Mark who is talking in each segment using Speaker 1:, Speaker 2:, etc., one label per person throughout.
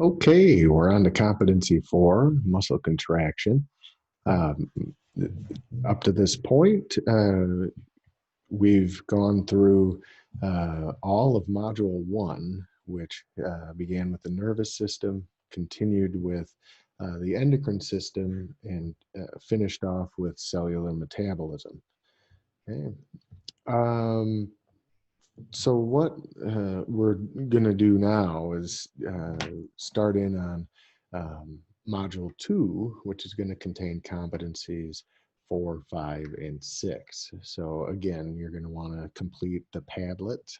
Speaker 1: Okay, we're on to competency four, muscle contraction. Um, Up to this point, we've gone through all of module one, which began with the nervous system, continued with the endocrine system, and finished off with cellular metabolism. Okay. Um, so what we're going to do now is start in on module two, which is going to contain competencies 4, 5, and 6. So again, you're going to want to complete the Padlet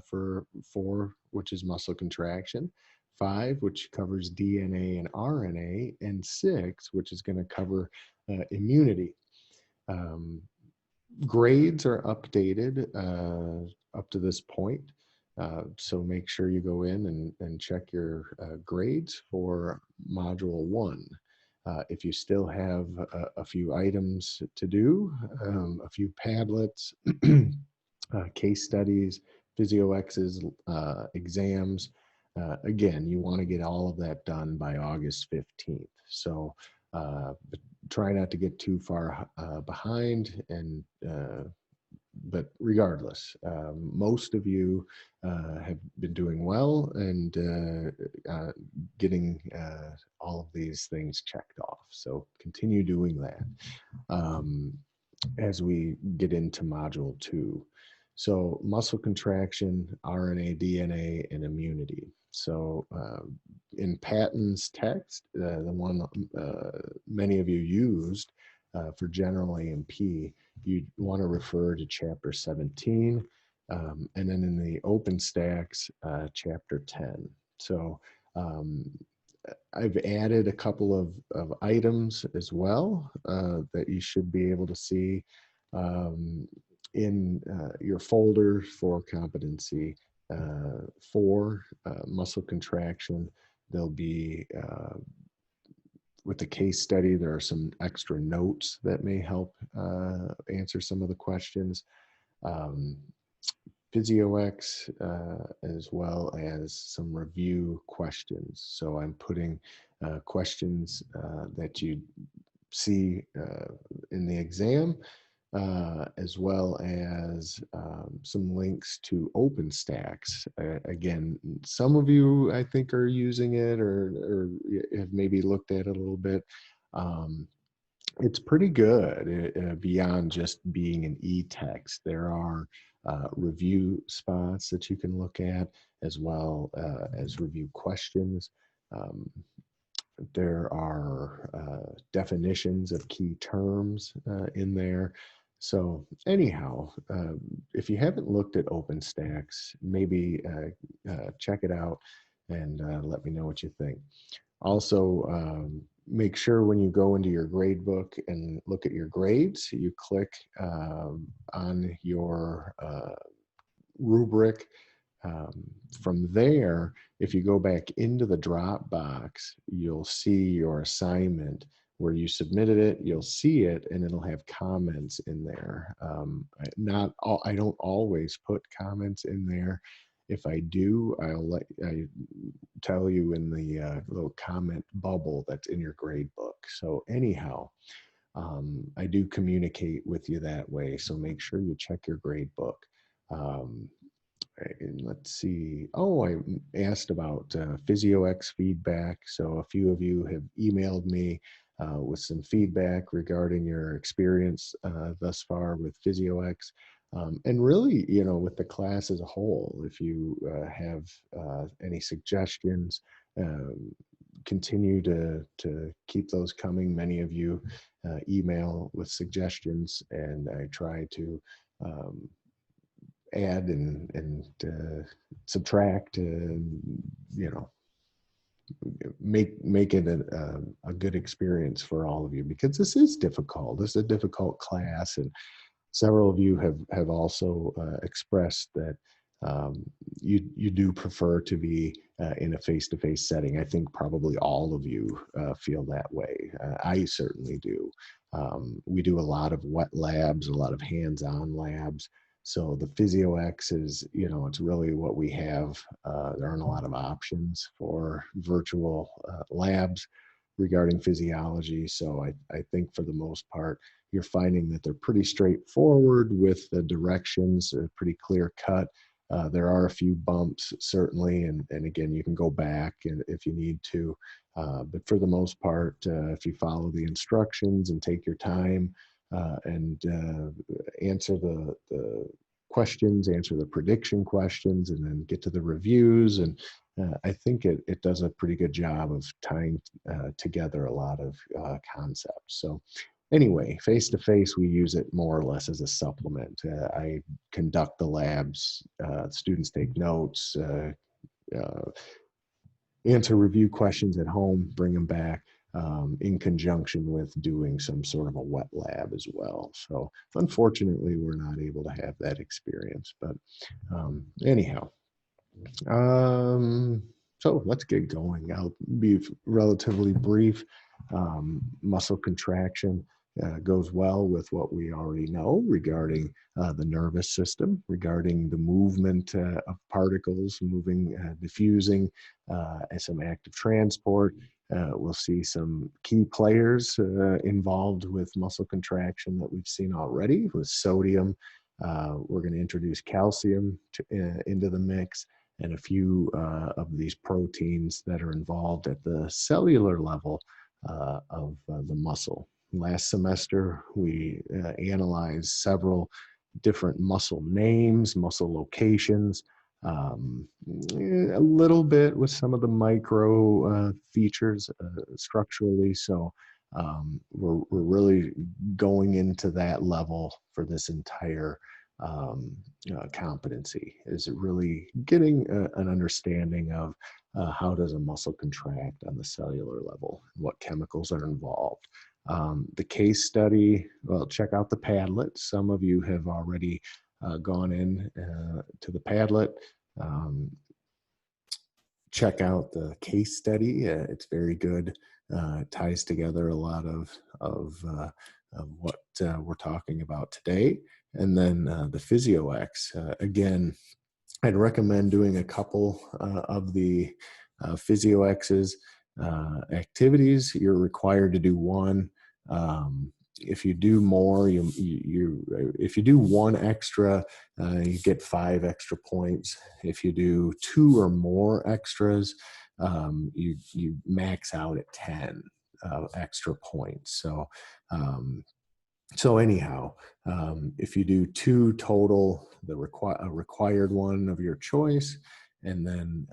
Speaker 1: for 4, which is muscle contraction, 5, which covers DNA and RNA, and 6, which is going to cover immunity. Um, Grades are updated up to this point. So make sure you go in and check your grades for module one. If you still have a few items to do, a few Padlets, case studies, PhysioX's exams, again, you want to get all of that done by August 15th. So try not to get too far behind, and but regardless, most of you have been doing well and getting all of these things checked off. So continue doing that as we get into module two. So muscle contraction, RNA, DNA, and immunity. So in Patton's text, the one many of you used for general A&P, you want to refer to chapter 17, and then in the OpenStax, chapter 10. So I've added a couple of items as well that you should be able to see in your folder for competency for muscle contraction. There'll be with the case study, there are some extra notes that may help answer some of the questions. PhysioX, as well as some review questions. So I'm putting questions that you see in the exam, as well as some links to OpenStax. Again, some of you I think are using it or have maybe looked at it a little bit. It's pretty good beyond just being an e-text. There are review spots that you can look at, as well as review questions. Um, there are definitions of key terms in there. So anyhow, if you haven't looked at OpenStax, maybe check it out and let me know what you think. Also, make sure when you go into your grade book and look at your grades, you click on your rubric. From there, if you go back into the Dropbox, you'll see your assignment where you submitted it. You'll see it, and it'll have comments in there. I don't always put comments in there. If I do, I tell you in the little comment bubble that's in your grade book. So anyhow, I do communicate with you that way. So make sure you check your grade book. And let's see. Oh, I asked about PhysioX feedback. So a few of you have emailed me with some feedback regarding your experience thus far with PhysioX. And really, with the class as a whole, if you have any suggestions, continue to keep those coming. Many of you email with suggestions, and I try to add and subtract, make it a good experience for all of you, because this is difficult. This is a difficult class, and several of you have also expressed that you do prefer to be in a face-to-face setting. I think probably all of you feel that way. I certainly do. We do a lot of wet labs, a lot of hands-on labs. So the PhysioX is, it's really what we have. There aren't a lot of options for virtual labs regarding physiology. So I think for the most part, you're finding that they're pretty straightforward with the directions, pretty clear cut. There are a few bumps, certainly, and again, you can go back if you need to. But for the most part, if you follow the instructions and take your time and answer the questions, answer the prediction questions, and then get to the reviews. And I think it does a pretty good job of tying together a lot of concepts. So anyway, face-to-face, we use it more or less as a supplement. I conduct the labs, students take notes, uh, answer review questions at home, bring them back in conjunction with doing some sort of a wet lab as well. So unfortunately, we're not able to have that experience. But anyhow, so let's get going. I'll be relatively brief. Muscle contraction goes well with what we already know regarding the nervous system, regarding the movement of particles moving, diffusing, and some active transport. We'll see some key players involved with muscle contraction that we've seen already with sodium. We're going to introduce calcium into the mix, and a few of these proteins that are involved at the cellular level of the muscle. Last semester, we analyzed several different muscle names, muscle locations, a little bit with some of the micro features structurally. So we're really going into that level for this entire competency. Is it really getting an understanding of how does a muscle contract on the cellular level, what chemicals are involved. The case study, well, check out the Padlet. Some of you have already gone in to the Padlet. Check out the case study. It's very good. It ties together a lot of what we're talking about today. And then the PhysioX. Again, I'd recommend doing a couple of the PhysioX's activities. You're required to do one. If you do more, if you do one extra, you get 5 extra points. If you do 2 or more extras, you max out at 10 extra points. So anyhow, if you do 2 total, the required one of your choice, and then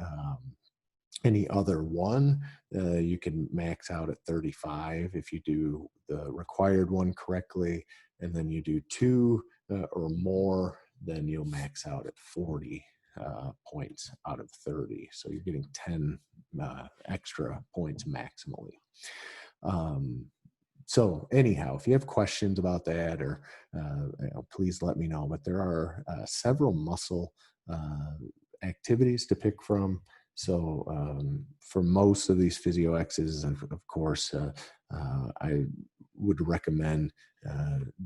Speaker 1: any other one, you can max out at 35 if you do the required one correctly, and then you do 2 or more, then you'll max out at 40 points out of 30. So you're getting 10 extra points maximally. So anyhow, if you have questions about that, or please let me know. But there are several muscle activities to pick from. So for most of these PhysioX's, of course, I would recommend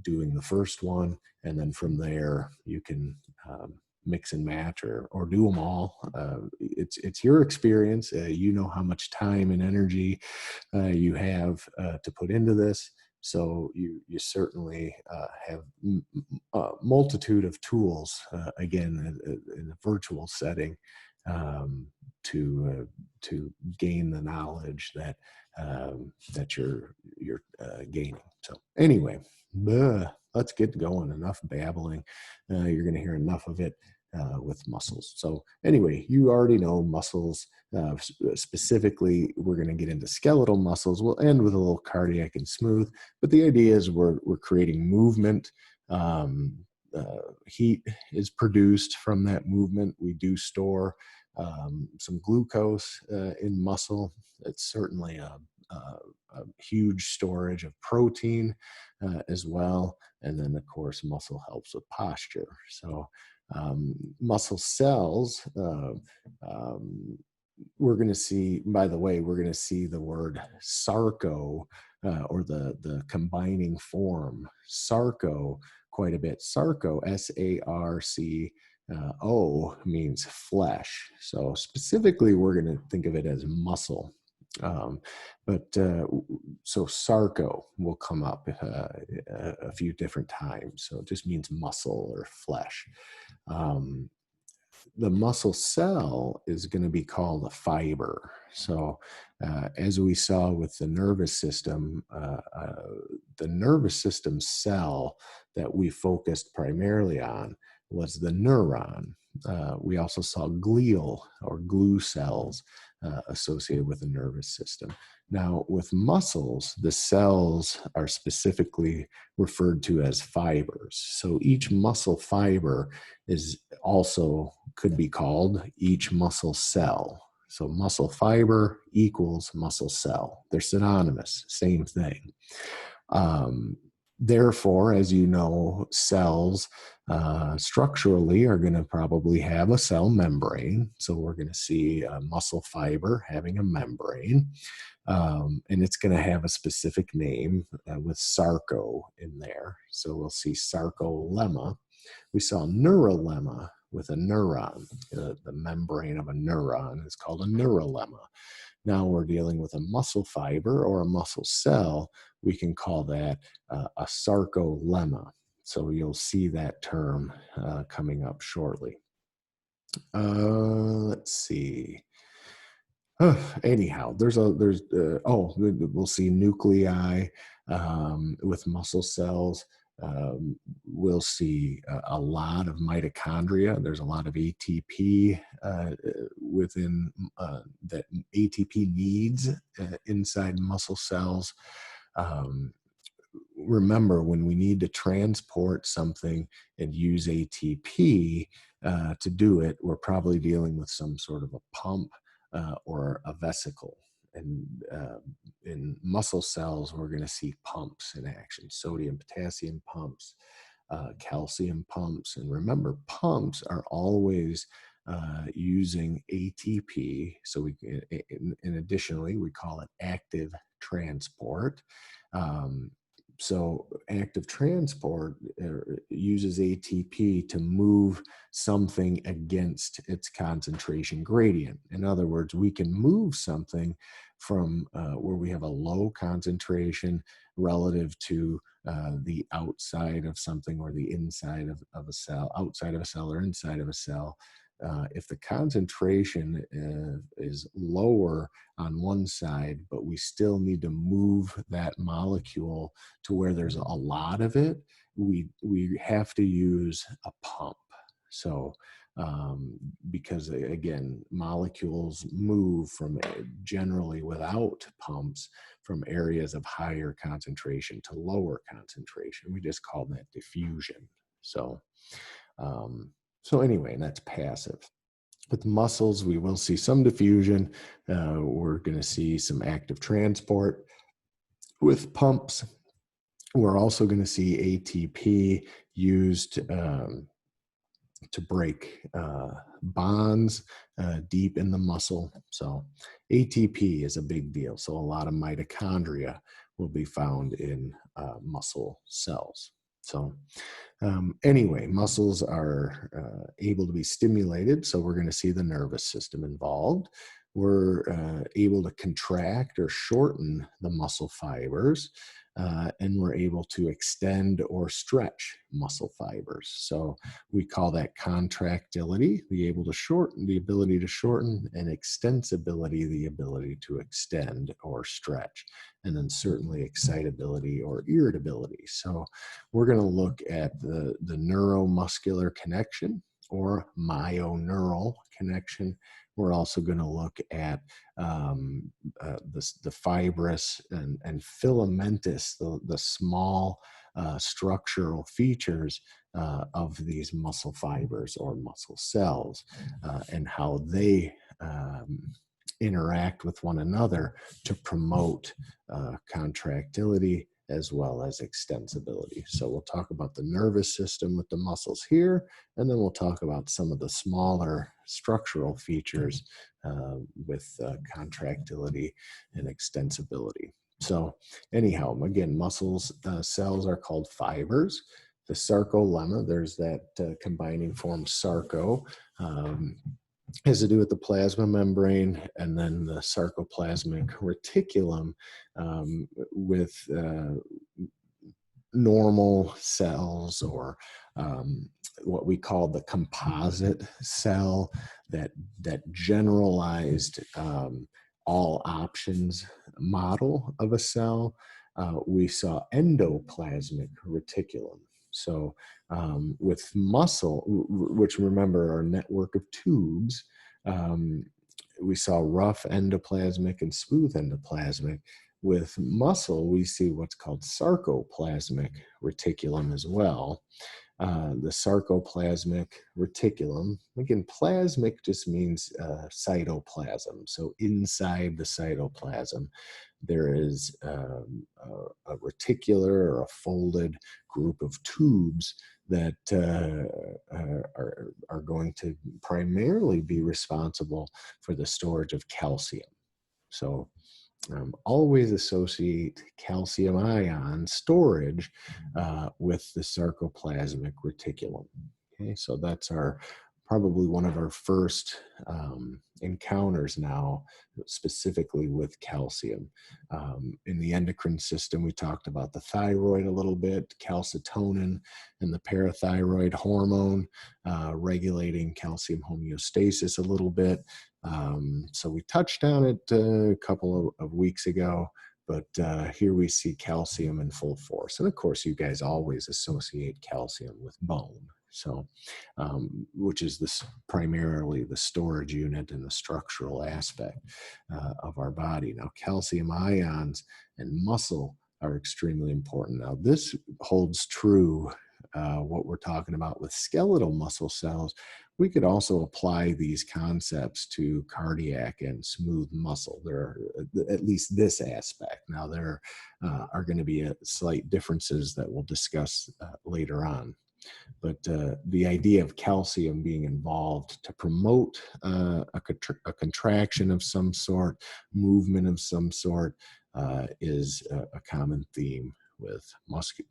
Speaker 1: doing the first one, and then from there you can mix and match or do them all. It's your experience. You know how much time and energy you have to put into this. So you certainly have a multitude of tools, again, in a virtual setting, to gain the knowledge that that you're gaining. So anyway, let's get going. Enough babbling. You're going to hear enough of it with muscles. So anyway, you already know muscles. Specifically, we're going to get into skeletal muscles. We'll end with a little cardiac and smooth. But the idea is we're creating movement. Heat is produced from that movement. We do store some glucose in muscle. It's certainly a huge storage of protein as well. And then, of course, muscle helps with posture. So muscle cells, we're going to see, by the way, we're going to see the word sarco or the combining form, sarco, quite a bit. Sarco, S-A-R-C-O, means flesh. So specifically, we're going to think of it as muscle. So sarco will come up a few different times. So it just means muscle or flesh. The muscle cell is going to be called a fiber. So as we saw with the nervous system cell that we focused primarily on was the neuron. We also saw glial or glue cells associated with the nervous system. Now, with muscles, the cells are specifically referred to as fibers. So each muscle fiber is also could be called each muscle cell. So muscle fiber equals muscle cell. They're synonymous, same thing. Therefore, as you know, cells structurally are going to probably have a cell membrane. So we're going to see a muscle fiber having a membrane. And it's going to have a specific name with sarco in there. So we'll see sarcolemma. We saw neurolemma with a neuron. The membrane of a neuron is called a neurolemma. Now we're dealing with a muscle fiber or a muscle cell. We can call that a sarcolemma. So you'll see that term coming up shortly. Let's see. Anyhow, we'll see nuclei with muscle cells. We'll see a lot of mitochondria. There's a lot of ATP within that ATP needs inside muscle cells. Remember, when we need to transport something and use ATP to do it, we're probably dealing with some sort of a pump or a vesicle. And in muscle cells, we're going to see pumps in action: sodium, potassium pumps, calcium pumps. And remember, pumps are always using ATP. So and additionally, we call it active transport. So active transport uses ATP to move something against its concentration gradient. In other words, we can move something from where we have a low concentration relative to the outside of something or the inside of a cell, outside of a cell or inside of a cell. If the concentration is lower on one side, but we still need to move that molecule to where there's a lot of it, we have to use a pump. So because again, molecules move from generally without pumps from areas of higher concentration to lower concentration. We just call that diffusion. So anyway, that's passive. With muscles, we will see some diffusion. We're going to see some active transport. With pumps, we're also going to see ATP used to break bonds deep in the muscle. So ATP is a big deal. So a lot of mitochondria will be found in muscle cells. So anyway, muscles are able to be stimulated. So we're going to see the nervous system involved. We're able to contract or shorten the muscle fibers, and we're able to extend or stretch muscle fibers. So we call that contractility, the ability to shorten, and extensibility, the ability to extend or stretch, and then certainly excitability or irritability. So we're going to look at the neuromuscular connection or myoneural connection. We're also going to look at the fibrous and filamentous, the small structural features of these muscle fibers or muscle cells, and how they interact with one another to promote contractility as well as extensibility. So we'll talk about the nervous system with the muscles here, and then we'll talk about some of the smaller structural features with contractility and extensibility. So anyhow, again, muscles, cells are called fibers. The sarcolemma, there's that combining form sarco, has to do with the plasma membrane, and then the sarcoplasmic reticulum with normal cells, or what we call the composite cell, that generalized all options model of a cell. We saw endoplasmic reticulum. So with muscle, which remember are a network of tubes, we saw rough endoplasmic and smooth endoplasmic. With muscle, we see what's called sarcoplasmic reticulum as well. The sarcoplasmic reticulum, again, plasmic just means cytoplasm. So inside the cytoplasm, there is a reticular or a folded group of tubes that are going to primarily be responsible for the storage of calcium. So always associate calcium ion storage with the sarcoplasmic reticulum. Okay, so that's probably one of our first encounters now, specifically with calcium. In the endocrine system, we talked about the thyroid a little bit, calcitonin, and the parathyroid hormone, regulating calcium homeostasis a little bit. So we touched on it a couple of weeks ago, but here we see calcium in full force. And of course, you guys always associate calcium with bone. So, which is primarily the storage unit and the structural aspect of our body. Now, calcium ions and muscle are extremely important. Now, this holds true, what we're talking about with skeletal muscle cells. We could also apply these concepts to cardiac and smooth muscle. There are at least this aspect. Now, there are going to be slight differences that we'll discuss later on. But the idea of calcium being involved to promote a contraction of some sort, movement of some sort, is a common theme with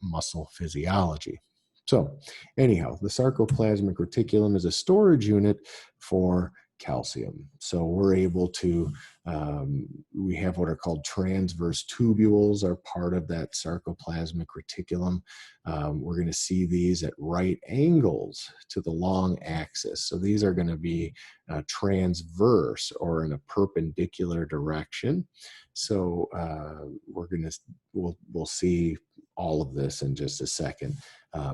Speaker 1: muscle physiology. So anyhow, the sarcoplasmic reticulum is a storage unit for calcium. So we're able to, we have what are called transverse tubules are part of that sarcoplasmic reticulum. We're going to see these at right angles to the long axis. So these are going to be transverse or in a perpendicular direction. So we'll see all of this in just a second.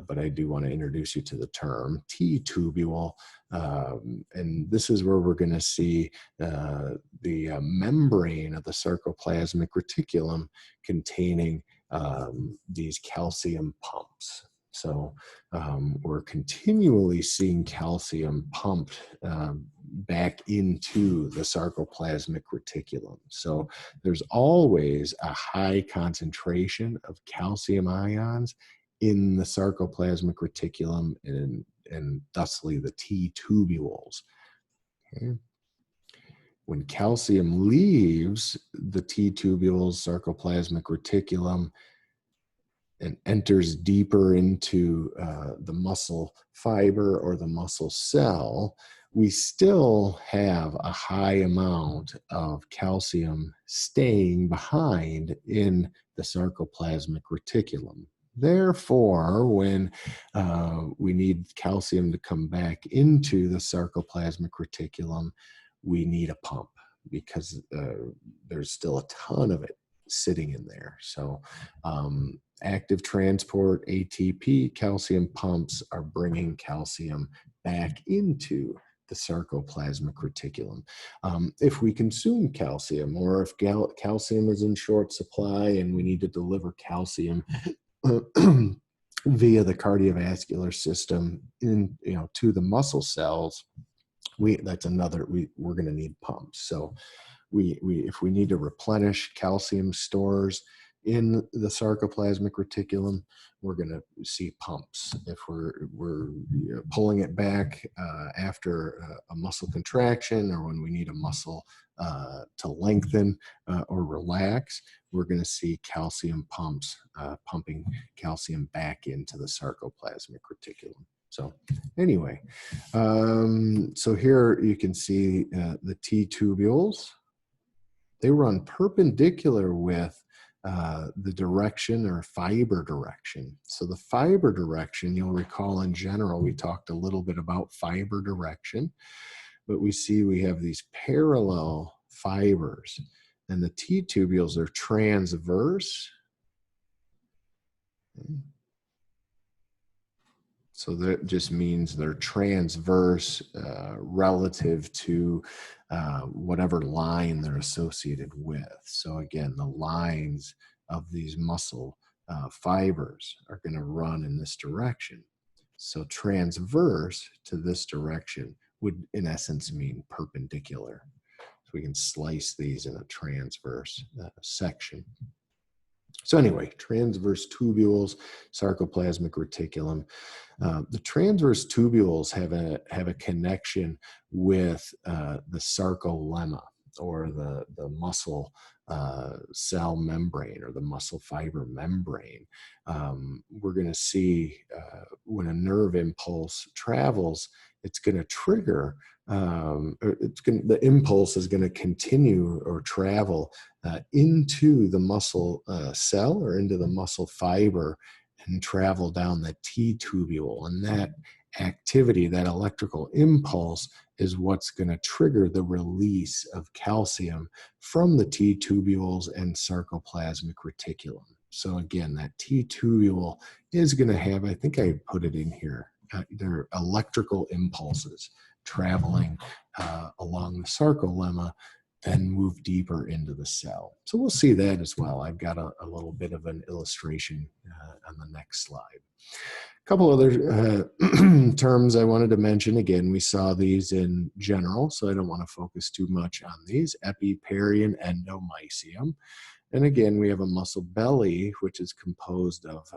Speaker 1: But I do want to introduce you to the term T-tubule. And this is where we're going to see the membrane of the sarcoplasmic reticulum containing these calcium pumps. So we're continually seeing calcium pumped back into the sarcoplasmic reticulum. So there's always a high concentration of calcium ions in the sarcoplasmic reticulum and thusly the T-tubules. Okay. When calcium leaves the T-tubules, sarcoplasmic reticulum, and enters deeper into the muscle fiber or the muscle cell, we still have a high amount of calcium staying behind in the sarcoplasmic reticulum. Therefore, when we need calcium to come back into the sarcoplasmic reticulum, we need a pump because there's still a ton of it sitting in there. So active transport, ATP, calcium pumps are bringing calcium back into the sarcoplasmic reticulum. If we consume calcium, or if calcium is in short supply and we need to deliver calcium via the cardiovascular system to the muscle cells, we're going to need pumps. So if we need to replenish calcium stores, in the sarcoplasmic reticulum, we're going to see pumps. If we're pulling it back after a muscle contraction, or when we need a muscle to lengthen or relax, we're going to see calcium pumps pumping calcium back into the sarcoplasmic reticulum. So anyway, so here you can see the T tubules. They run perpendicular with the direction or fiber direction. So the fiber direction, you'll recall in general, we talked a little bit about fiber direction, but we see we have these parallel fibers, and the T tubules are transverse. So that just means they're transverse relative to whatever line they're associated with. So again, the lines of these muscle fibers are going to run in this direction. So transverse to this direction would in essence mean perpendicular. So we can slice these in a transverse section. So anyway, transverse tubules, sarcoplasmic reticulum. The transverse tubules have a connection with the sarcolemma, or the muscle cell membrane, or the muscle fiber membrane. We're going to see when a nerve impulse travels, it's going to trigger, the impulse is going to continue or travel into the muscle cell or into the muscle fiber, and travel down the T tubule. And that activity, that electrical impulse, is what's going to trigger the release of calcium from the T tubules and sarcoplasmic reticulum. So again, that T tubule is going to have, I think I put it in here, they're electrical impulses traveling along the sarcolemma and move deeper into the cell. So we'll see that as well. I've got a little bit of an illustration on the next slide. A couple other terms I wanted to mention. Again, we saw these in general, so I don't want to focus too much on these. Epi, peri, and endomysium. And again, we have a muscle belly, which is composed of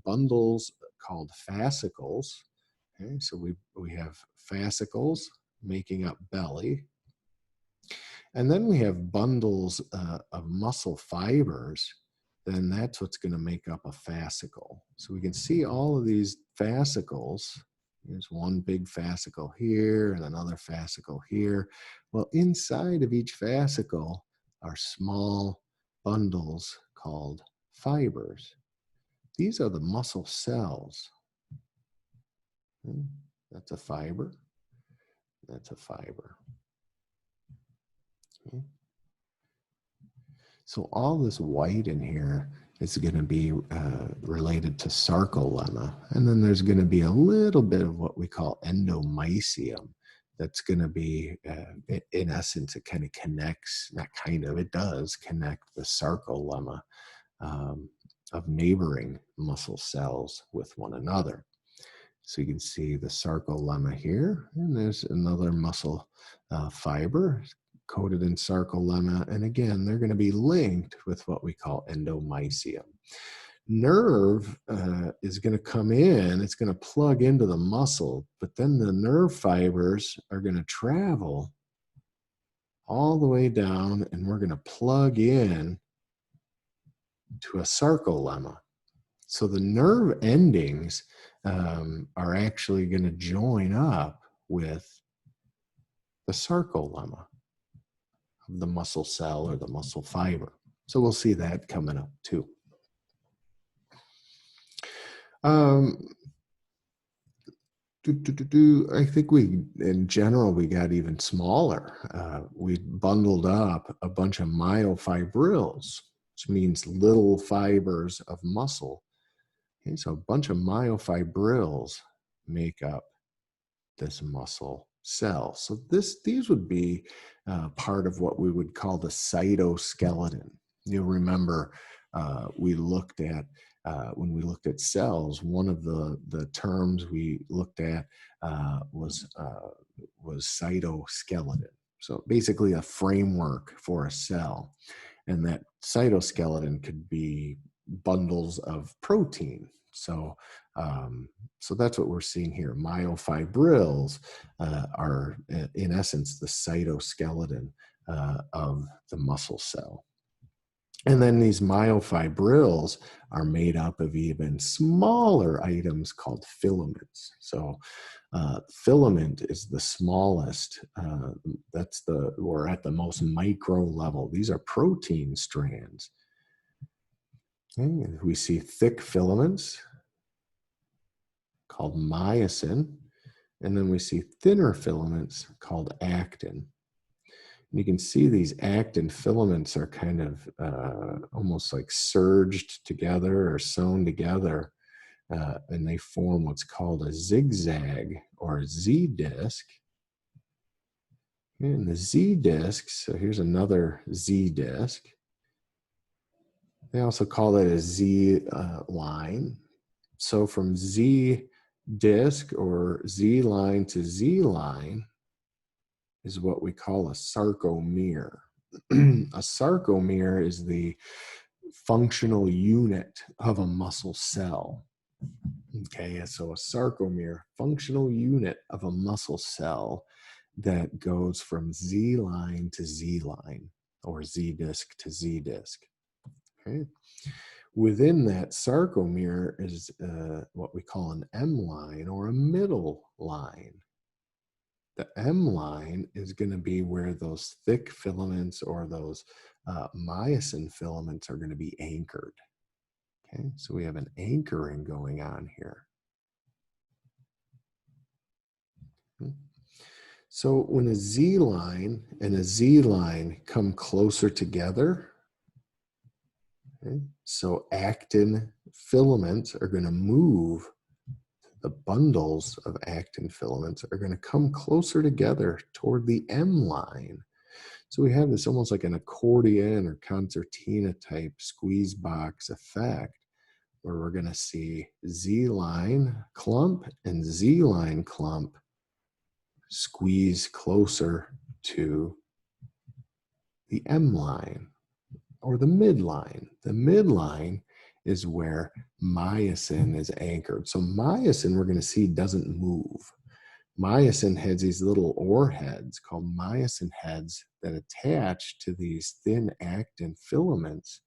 Speaker 1: bundles called fascicles. Okay, so we have fascicles making up belly. And then we have bundles of muscle fibers. Then that's what's going to make up a fascicle. So we can see all of these fascicles. There's one big fascicle here and another fascicle here. Well, inside of each fascicle are small bundles called fibers. These are the muscle cells. That's a fiber. That's a fiber. Okay. So all this white in here is going to be related to sarcolemma. And then there's going to be a little bit of what we call endomysium. That's going to be, in essence, it kind of connects, not kind of, it does connect the sarcolemma of neighboring muscle cells with one another. So you can see the sarcolemma here, and there's another muscle fiber coated in sarcolemma. And again, they're going to be linked with what we call endomysium. Nerve is going to come in, it's going to plug into the muscle, but then the nerve fibers are going to travel all the way down, and we're going to plug in to a sarcolemma. So the nerve endings are actually going to join up with the sarcolemma of the muscle cell or the muscle fiber. So we'll see that coming up too. I think in general, we got even smaller. We bundled up a bunch of myofibrils, which means little fibers of muscle. Okay, so a bunch of myofibrils make up this muscle cell. So these would be part of what we would call the cytoskeleton. You'll remember we looked at, when we looked at cells, one of the terms we looked at was cytoskeleton. So basically a framework for a cell. And that cytoskeleton could be bundles of protein. So, so that's what we're seeing here. Myofibrils are, in essence, the cytoskeleton of the muscle cell. And then these myofibrils are made up of even smaller items called filaments. So filament is the smallest. We're at the most micro level. These are protein strands. Okay, and we see thick filaments called myosin, and then we see thinner filaments called actin. And you can see these actin filaments are kind of almost like surged together or sewn together, and they form what's called a zigzag or a Z-disc. And the Z-discs, so here's another Z-disc. They also call it a Z-line. So from Z-disc or Z-line to Z-line is what we call a sarcomere. A sarcomere is the functional unit of a muscle cell. Okay, so a sarcomere, functional unit of a muscle cell that goes from Z-line to Z-line or Z-disc to Z-disc. Okay. Within that sarcomere is what we call an M-line or a middle line. The M-line is going to be where those thick filaments or those myosin filaments are going to be anchored. Okay, so we have an anchoring going on here. So when a Z-line and a Z-line come closer together, okay, so actin filaments are going to move. The bundles of actin filaments are going to come closer together toward the M line. So we have this almost like an accordion or concertina type squeeze box effect where we're going to see Z-line clump and Z-line clump squeeze closer to the M line or the midline. The midline is where myosin is anchored. So myosin, we're going to see, doesn't move. Myosin has these little oar heads called myosin heads that attach to these thin actin filaments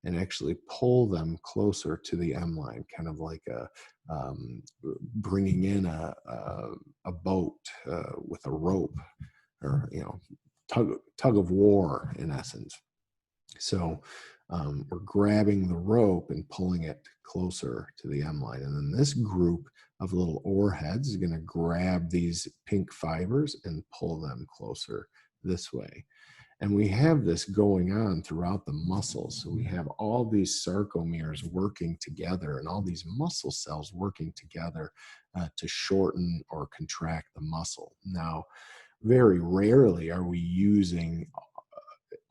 Speaker 1: and actually pull them closer to the M line, kind of like bringing in a boat with a rope, or tug of war in essence. So we're grabbing the rope and pulling it closer to the M line. And then this group of little oar heads is going to grab these pink fibers and pull them closer this way. And we have this going on throughout the muscles. So we have all these sarcomeres working together and all these muscle cells working together to shorten or contract the muscle. Now, very rarely are we using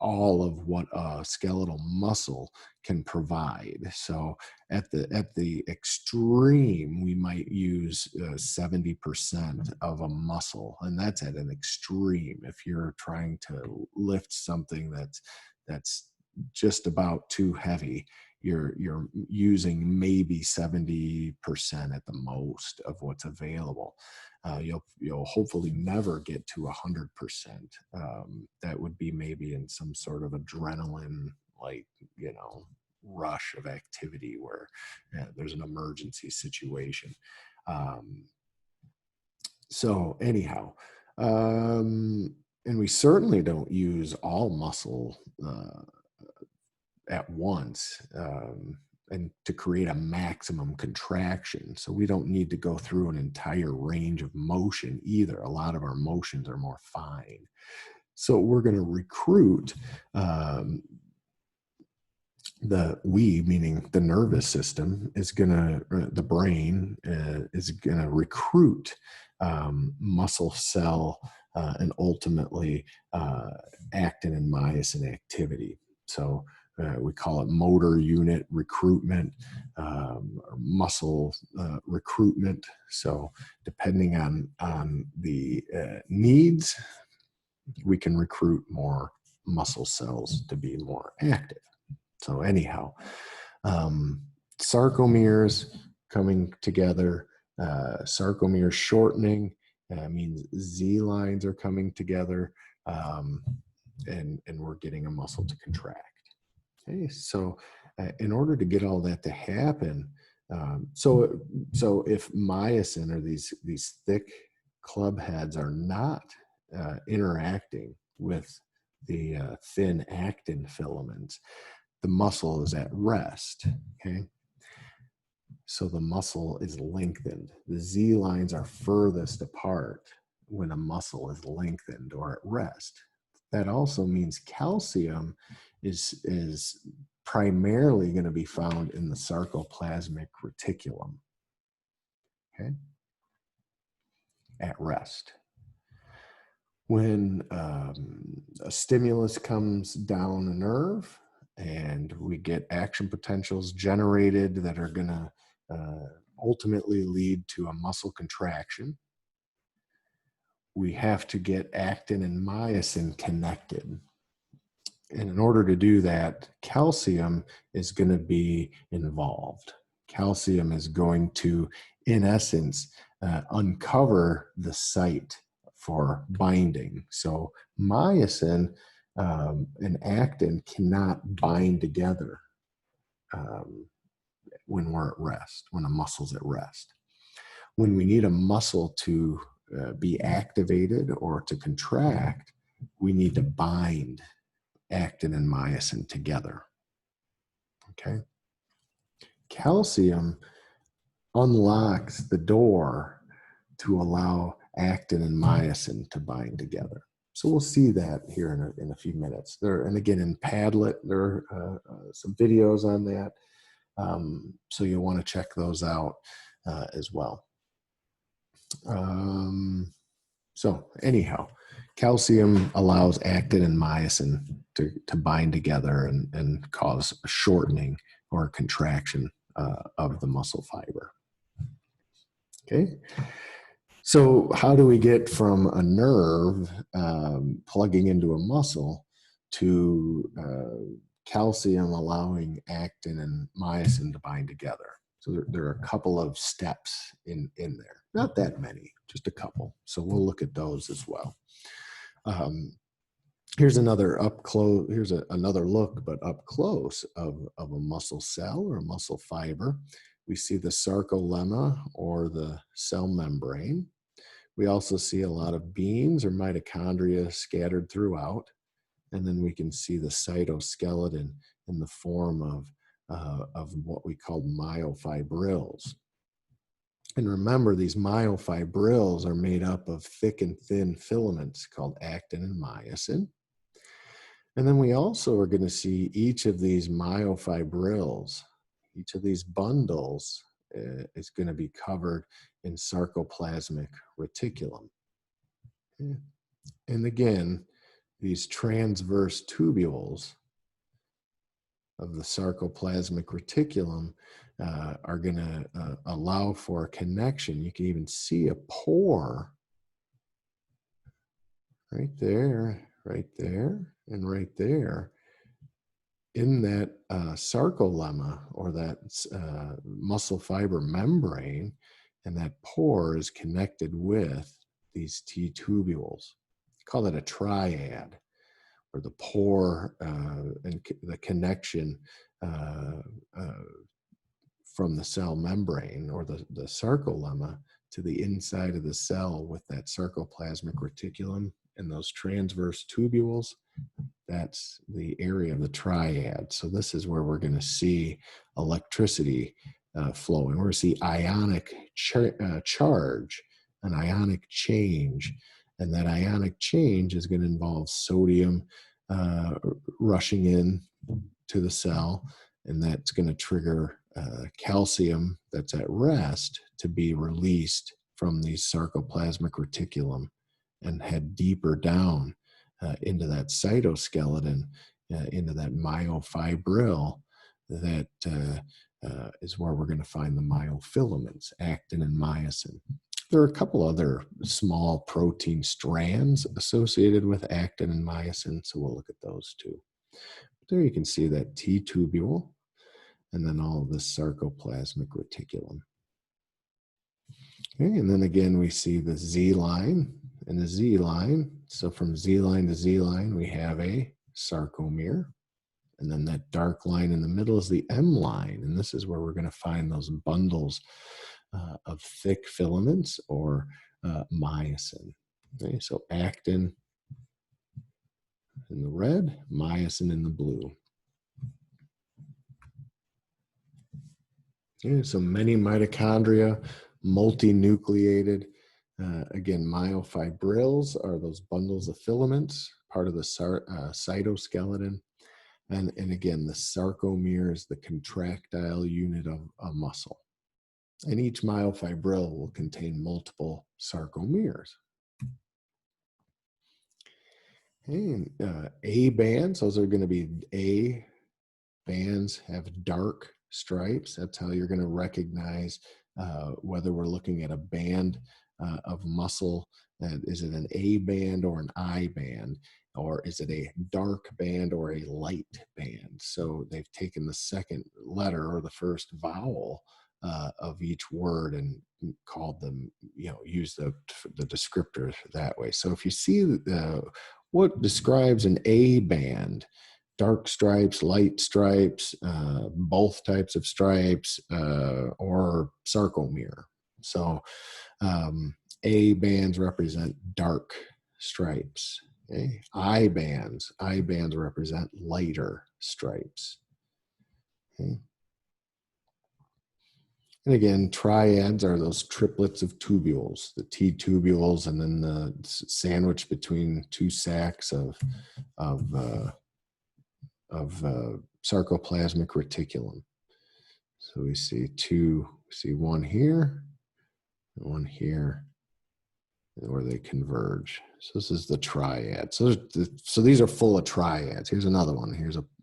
Speaker 1: all of what a skeletal muscle can provide. So at the extreme, we might use 70% of a muscle, and that's at an extreme. If you're trying to lift something that's just about too heavy, you're using maybe 70% at the most of what's available. You'll hopefully never get to 100%. That would be maybe in some sort of adrenaline, rush of activity where there's an emergency situation. So anyhow, and we certainly don't use all muscle at once. And to create a maximum contraction. So we don't need to go through an entire range of motion either. A lot of our motions are more fine. So we're going to recruit meaning the nervous system, the brain is going to recruit muscle cell and ultimately actin and myosin activity. So we call it motor unit recruitment, or muscle recruitment. So depending on the needs, we can recruit more muscle cells to be more active. So anyhow, sarcomeres coming together, sarcomere shortening means Z lines are coming together, and we're getting a muscle to contract. Okay, so in order to get all that to happen, so if myosin, or these thick club heads, are not interacting with the thin actin filaments, the muscle is at rest. Okay, so the muscle is lengthened. The Z lines are furthest apart when a muscle is lengthened or at rest. That also means calcium is primarily going to be found in the sarcoplasmic reticulum, okay, at rest. When a stimulus comes down a nerve and we get action potentials generated that are going to ultimately lead to a muscle contraction, we have to get actin and myosin connected. And in order to do that, calcium is going to be involved. Calcium is going to, in essence, uncover the site for binding. So myosin and actin cannot bind together when we're at rest, when a muscle's at rest. When we need a muscle to be activated or to contract, we need to bind actin and myosin together. Okay. Calcium unlocks the door to allow actin and myosin to bind together. So we'll see that here in a few minutes. And again, in Padlet, there are some videos on that. So you'll want to check those out as well. So anyhow, calcium allows actin and myosin to bind together and cause a shortening or a contraction of the muscle fiber. Okay. So how do we get from a nerve plugging into a muscle to calcium allowing actin and myosin to bind together? So there are a couple of steps in there. Not that many, just a couple. So we'll look at those as well. Here's another up close. Here's another look, but up close, of a muscle cell or a muscle fiber. We see the sarcolemma, or the cell membrane. We also see a lot of beams or mitochondria scattered throughout. And then we can see the cytoskeleton in the form of what we call myofibrils. And remember, these myofibrils are made up of thick and thin filaments called actin and myosin. And then we also are going to see each of these myofibrils, each of these bundles is going to be covered in sarcoplasmic reticulum. And again, these transverse tubules of the sarcoplasmic reticulum are going to allow for a connection. You can even see a pore right there, and right there in that sarcolemma, or that muscle fiber membrane, and that pore is connected with these T tubules. Call it a triad, or the pore and the connection from the cell membrane, or the sarcolemma, to the inside of the cell with that sarcoplasmic reticulum and those transverse tubules. That's the area of the triad. So this is where we're going to see electricity flowing. We're going to see ionic charge, an ionic change. And that ionic change is going to involve sodium rushing in to the cell, and that's going to trigger calcium that's at rest to be released from the sarcoplasmic reticulum and head deeper down into that cytoskeleton, into that myofibril. That is where we're going to find the myofilaments, actin and myosin. There are a couple other small protein strands associated with actin and myosin, so we'll look at those too. There you can see that T-tubule and then all of the sarcoplasmic reticulum. Okay, and then again, we see the Z line and the Z line. So from Z line to Z line, we have a sarcomere. And then that dark line in the middle is the M line. And this is where we're going to find those bundles of thick filaments or myosin. Okay, so actin in the red, myosin in the blue. Okay, so many mitochondria, multinucleated. Again, myofibrils are those bundles of filaments, part of the cytoskeleton. And again, the sarcomere is the contractile unit of a muscle. And each myofibril will contain multiple sarcomeres. And A bands, those are going to be A bands have dark stripes. That's how you're going to recognize whether we're looking at a band of muscle. Is it an A band or an I band? Or is it a dark band or a light band? So they've taken the second letter or the first vowel of each word and called them, use the descriptors that way. So if you see what describes an A band, dark stripes, light stripes, both types of stripes, or sarcomere. So A bands represent dark stripes. Okay. I bands represent lighter stripes. Okay. And again, triads are those triplets of tubules, the T-tubules, and then the sandwich between two sacs of sarcoplasmic reticulum. So we see one here, and one here, where they converge. So this is the triad. So these are full of triads. Here's another one.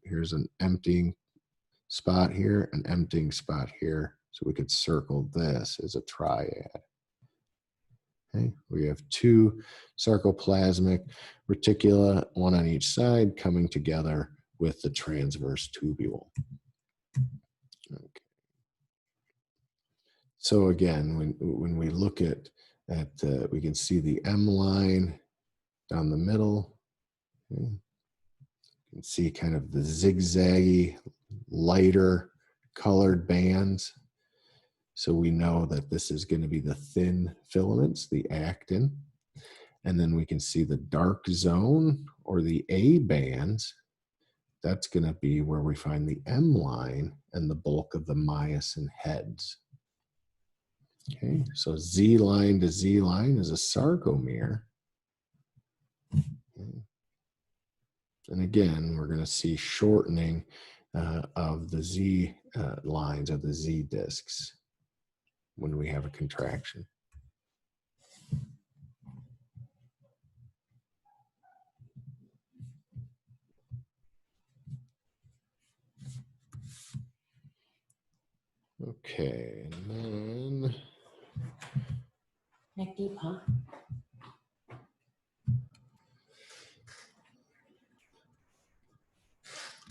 Speaker 1: Here's an emptying spot here, an emptying spot here. So we could circle this as a triad. Okay, we have two sarcoplasmic reticula, one on each side, coming together with the transverse tubule. Okay. So again, when we look at we can see the M line down the middle. Okay. You can see kind of the zigzaggy, lighter colored bands. So we know that this is going to be the thin filaments, the actin. And then we can see the dark zone or the A bands. That's going to be where we find the M line and the bulk of the myosin heads. Okay, so Z line to Z line is a sarcomere. Okay. And again, we're going to see shortening of the Z lines of the Z discs when we have a contraction. Okay, and then
Speaker 2: neck deep, huh?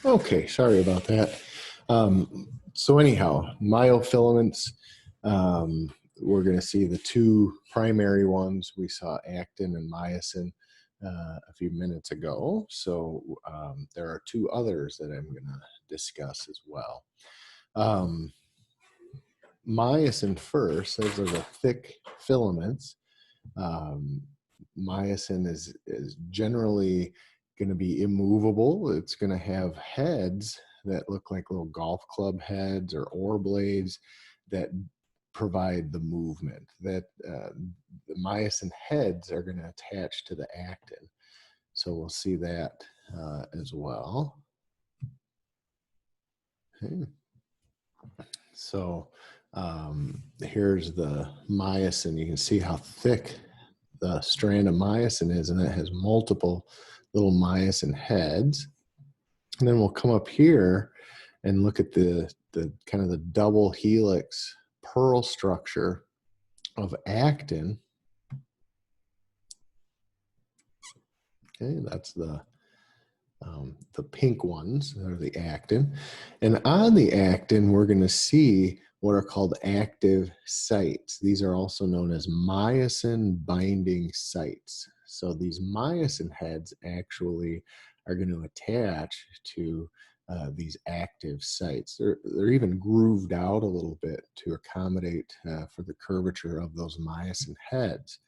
Speaker 1: okay, sorry about that. So anyhow, myofilaments, we're going to see the two primary ones. We saw actin and myosin a few minutes ago. So there are two others that I'm going to discuss as well. Myosin first, those are the thick filaments. Myosin is generally going to be immovable. It's going to have heads that look like little golf club heads or oar blades that provide the movement. That the myosin heads are going to attach to the actin. So we'll see that as well. Okay. So here's the myosin. You can see how thick the strand of myosin is, and it has multiple little myosin heads. And then we'll come up here and look at the kind of the double helix pearl structure of actin. Okay, that's the pink ones are the actin. And on the actin, we're going to see what are called active sites. These are also known as myosin binding sites. So these myosin heads actually are going to attach to these active sites. They're even grooved out a little bit to accommodate for the curvature of those myosin heads.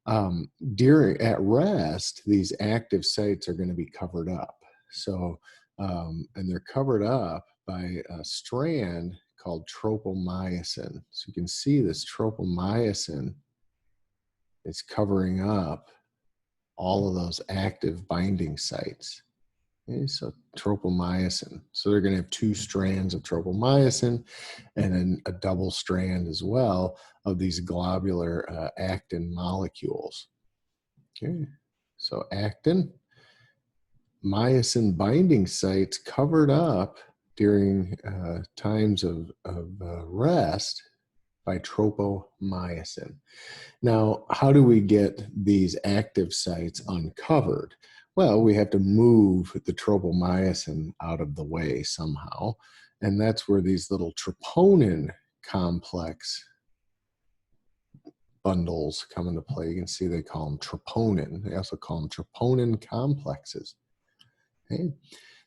Speaker 1: At rest, these active sites are going to be covered up. So, and they're covered up by a strand called tropomyosin. So you can see this tropomyosin is covering up all of those active binding sites. Okay, so tropomyosin. So they're going to have two strands of tropomyosin and then a double strand as well of these globular actin molecules. Okay, so actin, myosin binding sites covered up during times of rest by tropomyosin. Now, how do we get these active sites uncovered? Well, we have to move the tropomyosin out of the way somehow. And that's where these little troponin complex bundles come into play. You can see they call them troponin. They also call them troponin complexes. Okay?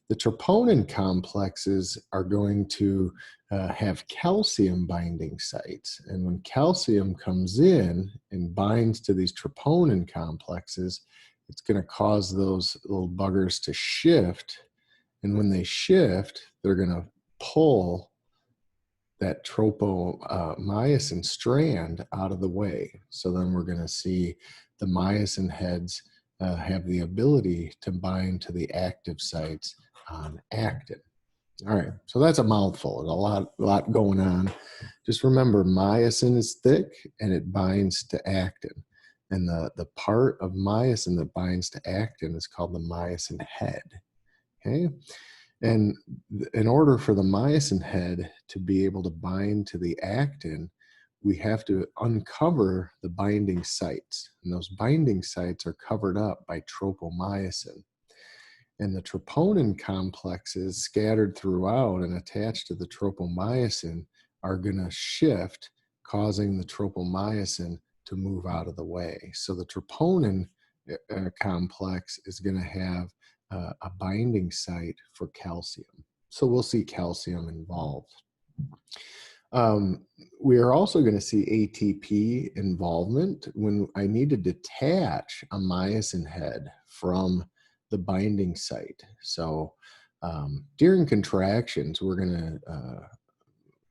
Speaker 1: The troponin complexes are going to have calcium binding sites. And when calcium comes in and binds to these troponin complexes, it's going to cause those little buggers to shift. And when they shift, they're going to pull that tropomyosin strand out of the way. So then we're going to see the myosin heads have the ability to bind to the active sites on actin. All right, so that's a mouthful. There's a lot going on. Just remember, myosin is thick and it binds to actin. And the part of myosin that binds to actin is called the myosin head. Okay? And in order for the myosin head to be able to bind to the actin, we have to uncover the binding sites. And those binding sites are covered up by tropomyosin. And the troponin complexes scattered throughout and attached to the tropomyosin are going to shift, causing the tropomyosin to move out of the way. So the troponin complex is going to have a binding site for calcium. So we'll see calcium involved. We are also going to see ATP involvement when I need to detach a myosin head from the binding site. So during contractions, we're going to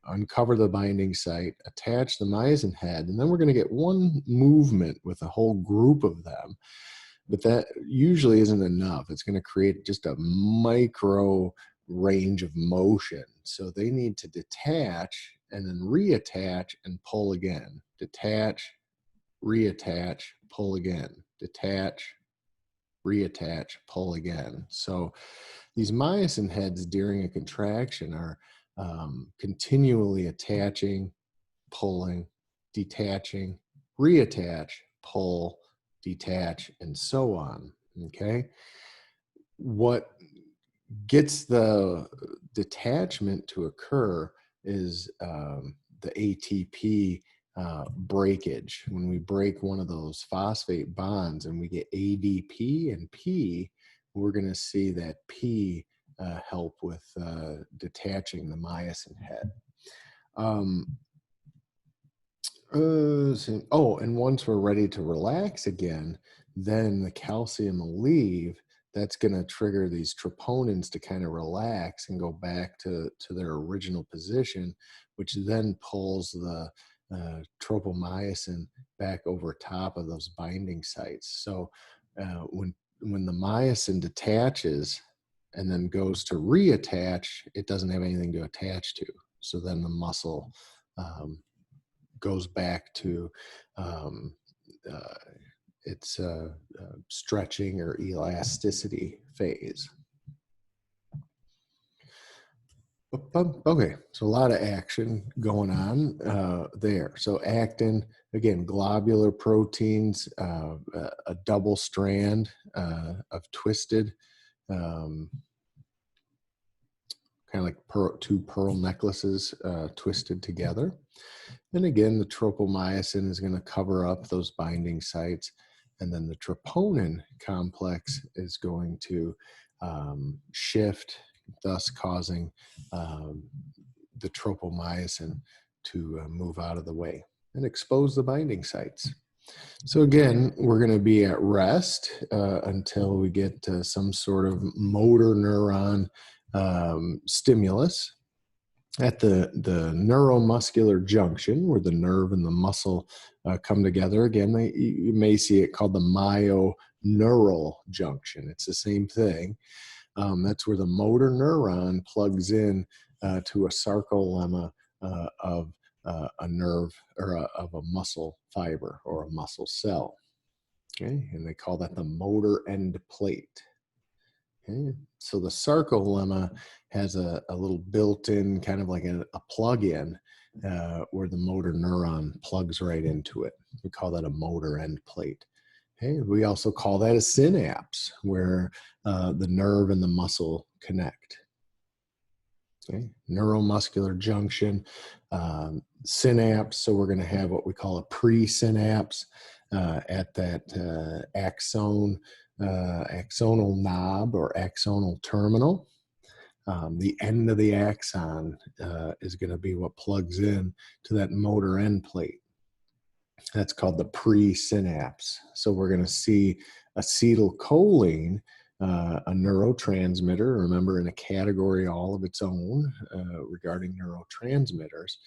Speaker 1: uncover the binding site, attach the myosin head, and then we're going to get one movement with a whole group of them. But that usually isn't enough. It's going to create just a micro range of motion. So they need to detach and then reattach and pull again. Detach, reattach, pull again. Detach, reattach, pull again. So these myosin heads during a contraction are continually attaching, pulling, detaching, reattach, pull, detach, and so on. Okay. What gets the detachment to occur is the ATP breakage. When we break one of those phosphate bonds and we get ADP and P, we're going to see that P help with detaching the myosin head. And once we're ready to relax again, then the calcium will leave. That's going to trigger these troponins to kind of relax and go back to their original position, which then pulls the tropomyosin back over top of those binding sites. So when the myosin detaches and then goes to reattach, it doesn't have anything to attach to. So then the muscle goes back to its stretching or elasticity phase. Okay, so a lot of action going on there. So actin, Again, globular proteins, a double strand of twisted, kind of like two pearl necklaces twisted together. And again, the tropomyosin is going to cover up those binding sites. And then the troponin complex is going to shift, thus causing the tropomyosin to move out of the way and expose the binding sites. So again, we're going to be at rest until we get some sort of motor neuron stimulus at the neuromuscular junction, where the nerve and the muscle come together. Again, you may see it called the myoneural junction. It's the same thing. That's where the motor neuron plugs in to a sarcolemma of a nerve or of a muscle fiber or a muscle cell. Okay, and they call that the motor end plate. Okay, so the sarcolemma has a little built-in kind of like a plug-in where the motor neuron plugs right into it. We call that a motor end plate. Okay, we also call that a synapse, where the nerve and the muscle connect. Okay, neuromuscular junction, synapse. So we're going to have what we call a presynapse at that axonal knob or axonal terminal. The end of the axon is going to be what plugs in to that motor end plate. That's called the presynapse. So we're going to see acetylcholine, a neurotransmitter, remember, in a category all of its own regarding neurotransmitters.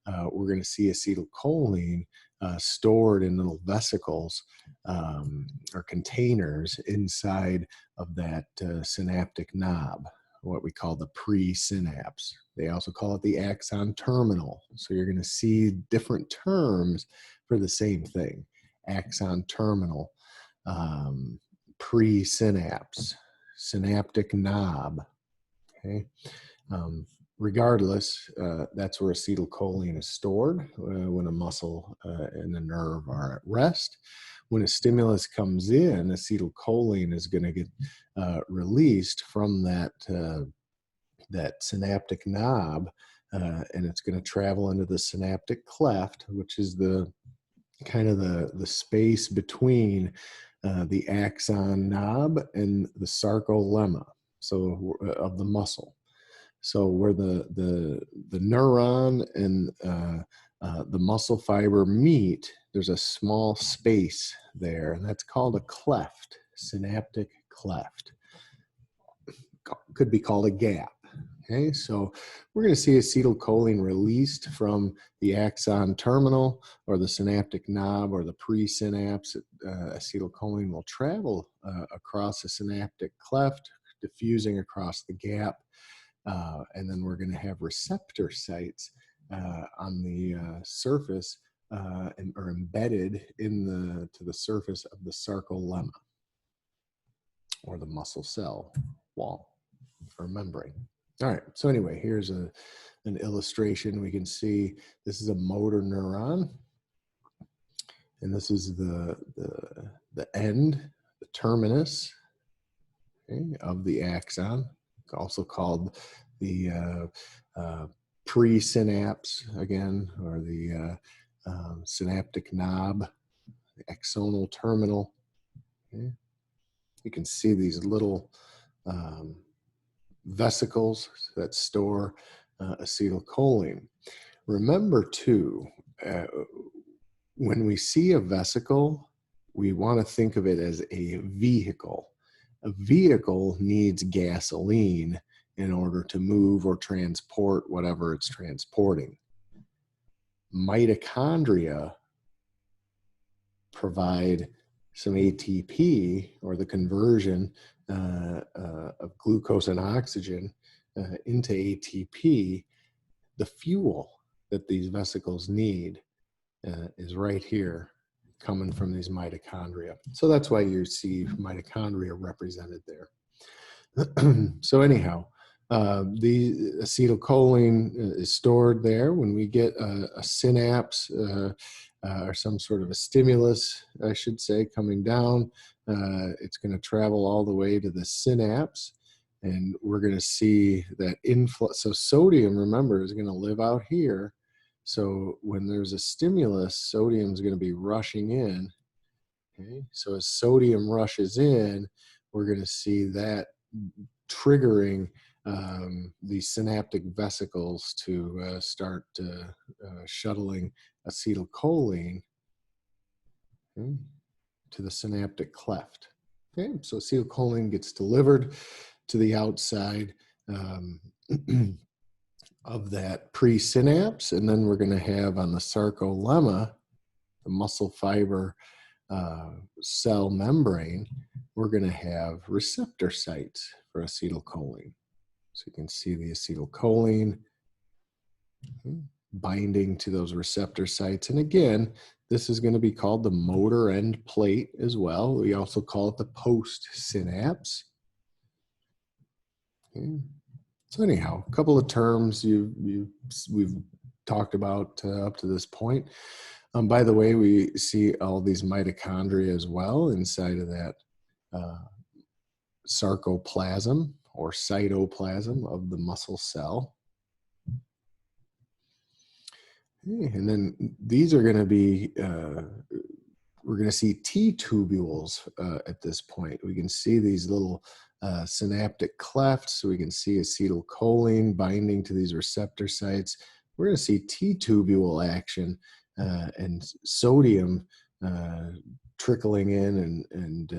Speaker 1: We're going to see acetylcholine stored in little vesicles or containers inside of that synaptic knob, what we call the presynapse. They also call it the axon terminal. So you're going to see different terms for the same thing: axon terminal, presynapse, synaptic knob. Okay. Regardless, that's where acetylcholine is stored when a muscle and the nerve are at rest. When a stimulus comes in, acetylcholine is going to get released from that synaptic knob, and it's going to travel into the synaptic cleft, which is the kind of the space between the axon knob and the sarcolemma, so of the muscle. So where the neuron and the muscle fiber meet, there's a small space there, and that's called a cleft, synaptic cleft. Could be called a gap. Okay, so we're going to see acetylcholine released from the axon terminal or the synaptic knob or the presynapse. Acetylcholine will travel across the synaptic cleft, diffusing across the gap. And then we're going to have receptor sites on the surface or embedded to the surface of the sarcolemma or the muscle cell wall or membrane. All right, so anyway, here's an illustration. We can see this is a motor neuron, and this is the end, the terminus, okay, of the axon, also called the presynapse again, or the synaptic knob, the axonal terminal. Okay. You can see these little vesicles that store acetylcholine. Remember too, when we see a vesicle, we want to think of it as a vehicle. A vehicle needs gasoline in order to move or transport whatever it's transporting. Mitochondria provide some ATP, or the conversion of glucose and oxygen into ATP. The fuel that these vesicles need is right here, coming from these mitochondria. So that's why you see mitochondria represented there. So anyhow, The acetylcholine is stored there. When we get a synapse or some sort of a stimulus, I should say, coming down, it's going to travel all the way to the synapse. And we're going to see that influx. So sodium, remember, is going to live out here. So when there's a stimulus, sodium is going to be rushing in. Okay? So as sodium rushes in, we're going to see that triggering these synaptic vesicles to start shuttling acetylcholine, okay, to the synaptic cleft. Okay, so acetylcholine gets delivered to the outside of that presynapse, and then we're going to have on the sarcolemma, the muscle fiber cell membrane, we're going to have receptor sites for acetylcholine. So you can see the acetylcholine binding to those receptor sites. And again, this is going to be called the motor end plate as well. We also call it the post synapse. Okay. So anyhow, a couple of terms we've talked about up to this point. By the way, we see all these mitochondria as well inside of that sarcoplasm or cytoplasm of the muscle cell. And then these are going to be, we're going to see T-tubules at this point. We can see these little synaptic clefts. So we can see acetylcholine binding to these receptor sites. We're going to see T-tubule action and sodium trickling in and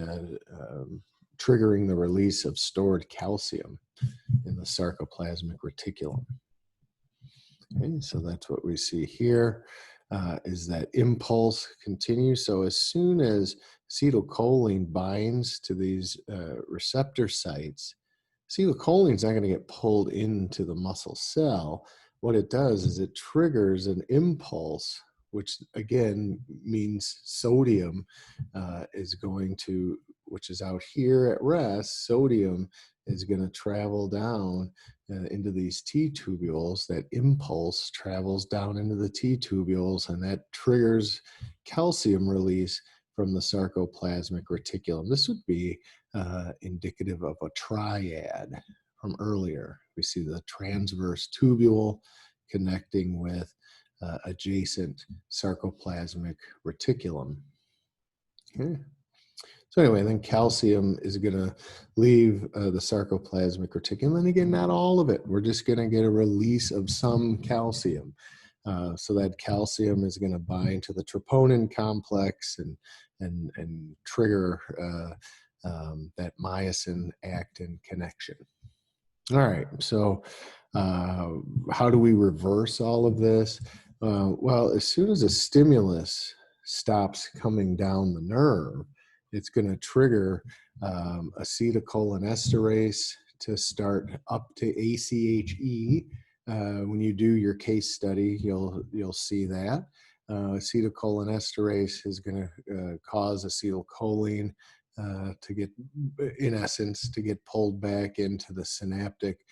Speaker 1: triggering the release of stored calcium in the sarcoplasmic reticulum. Okay, so that's what we see here, is that impulse continues. So as soon as acetylcholine binds to these receptor sites, acetylcholine is not going to get pulled into the muscle cell. What it does is it triggers an impulse, which again means sodium is going to, which is out here at rest, sodium is going to travel down into these T-tubules. That impulse travels down into the T-tubules, and that triggers calcium release from the sarcoplasmic reticulum. This would be indicative of a triad from earlier. We see the transverse tubule connecting with adjacent sarcoplasmic reticulum. Okay. So anyway, then calcium is going to leave the sarcoplasmic reticulum. And again, not all of it. We're just going to get a release of some calcium. So that calcium is going to bind to the troponin complex and trigger that myosin-actin connection. All right, so how do we reverse all of this? Well, as soon as a stimulus stops coming down the nerve, it's going to trigger acetylcholinesterase to start up to ACHE. When you do your case study, you'll see that. Acetylcholinesterase is going to cause acetylcholine to get, in essence, to get pulled back into the synaptic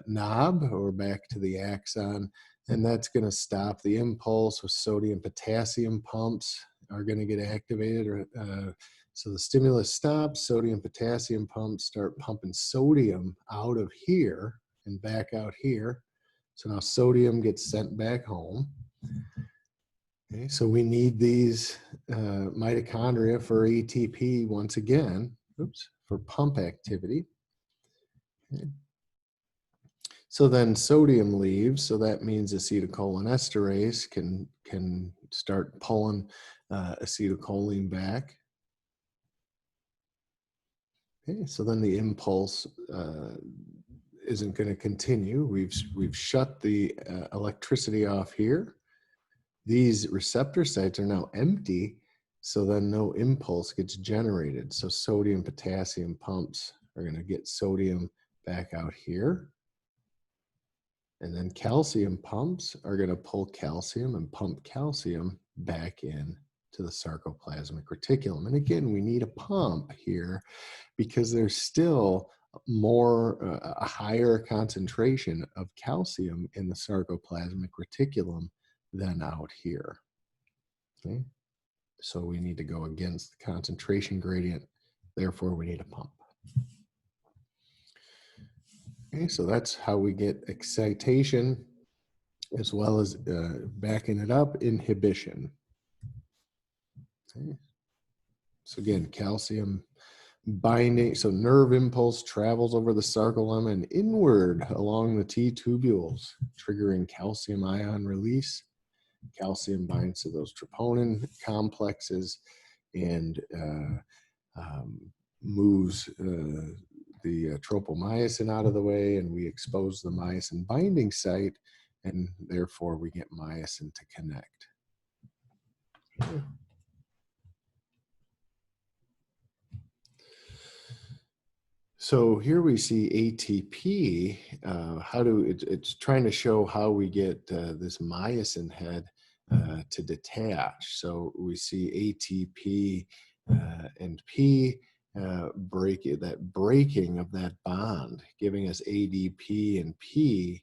Speaker 1: knob or back to the axon. And that's going to stop the impulse. With sodium-potassium pumps are going to get activated. So the stimulus stops, sodium-potassium pumps start pumping sodium out of here and back out here. So now sodium gets sent back home. Okay, so we need these mitochondria for ATP once again, for pump activity. Okay. So then sodium leaves, so that means acetylcholinesterase can start pulling acetylcholine back. Okay, so then the impulse isn't going to continue. We've shut the electricity off here. These receptor sites are now empty, so then no impulse gets generated. So sodium-potassium pumps are going to get sodium back out here. And then calcium pumps are going to pull calcium and pump calcium back in to the sarcoplasmic reticulum. And again, we need a pump here because there's still a higher concentration of calcium in the sarcoplasmic reticulum than out here. Okay, so we need to go against the concentration gradient. Therefore, we need a pump. Okay, so that's how we get excitation, as well as backing it up, inhibition. Okay. So again, calcium binding, so nerve impulse travels over the sarcolemma and inward along the T tubules, triggering calcium ion release. Calcium binds to those troponin complexes and moves the tropomyosin out of the way, and we expose the myosin binding site, and therefore we get myosin to connect. So here we see ATP. It's trying to show how we get this myosin head to detach. So we see ATP and P breaking of that bond, giving us ADP and P.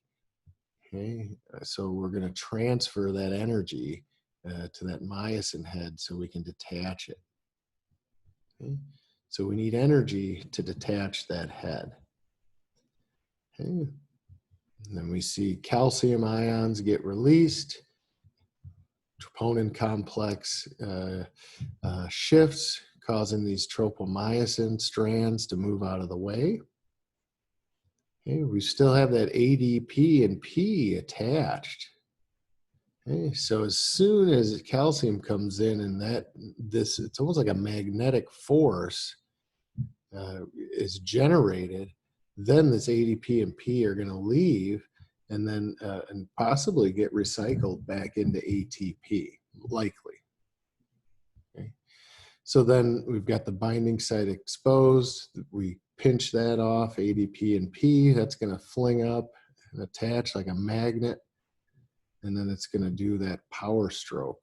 Speaker 1: Okay, so we're going to transfer that energy to that myosin head so we can detach it. Okay. So we need energy to detach that head. Okay. And then we see calcium ions get released. Troponin complex shifts, causing these tropomyosin strands to move out of the way. Okay. We still have that ADP and P attached. Okay. So as soon as calcium comes in, and it's almost like a magnetic force is generated, then this ADP and P are going to leave and then and possibly get recycled back into ATP, likely. Okay. So then we've got the binding site exposed. We pinch that off, ADP and P. That's going to fling up and attach like a magnet, and then it's going to do that power stroke.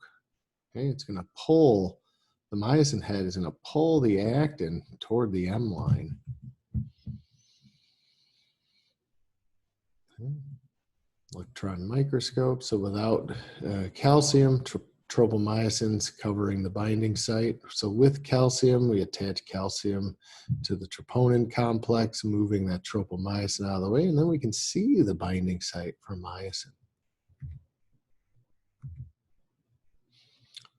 Speaker 1: Okay, it's going to pull. The myosin head is going to pull the actin toward the M line. Okay. Electron microscope. So without calcium, tropomyosin's covering the binding site. So with calcium, we attach calcium to the troponin complex, moving that tropomyosin out of the way, and then we can see the binding site for myosin.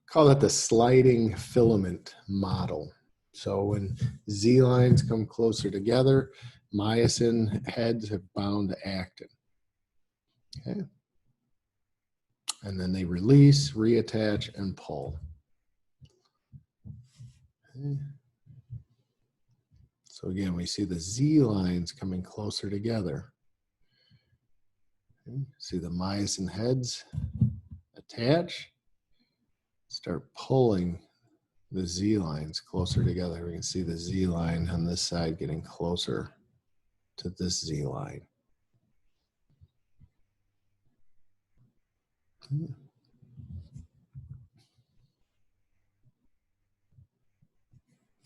Speaker 1: Call that the sliding-filament model. So when Z lines come closer together, myosin heads have bound to actin. Okay. And then they release, reattach, and pull. Okay. So again, we see the Z lines coming closer together. Okay. See the myosin heads attach, start pulling the Z lines closer together. We can see the Z line on this side getting closer to this Z line.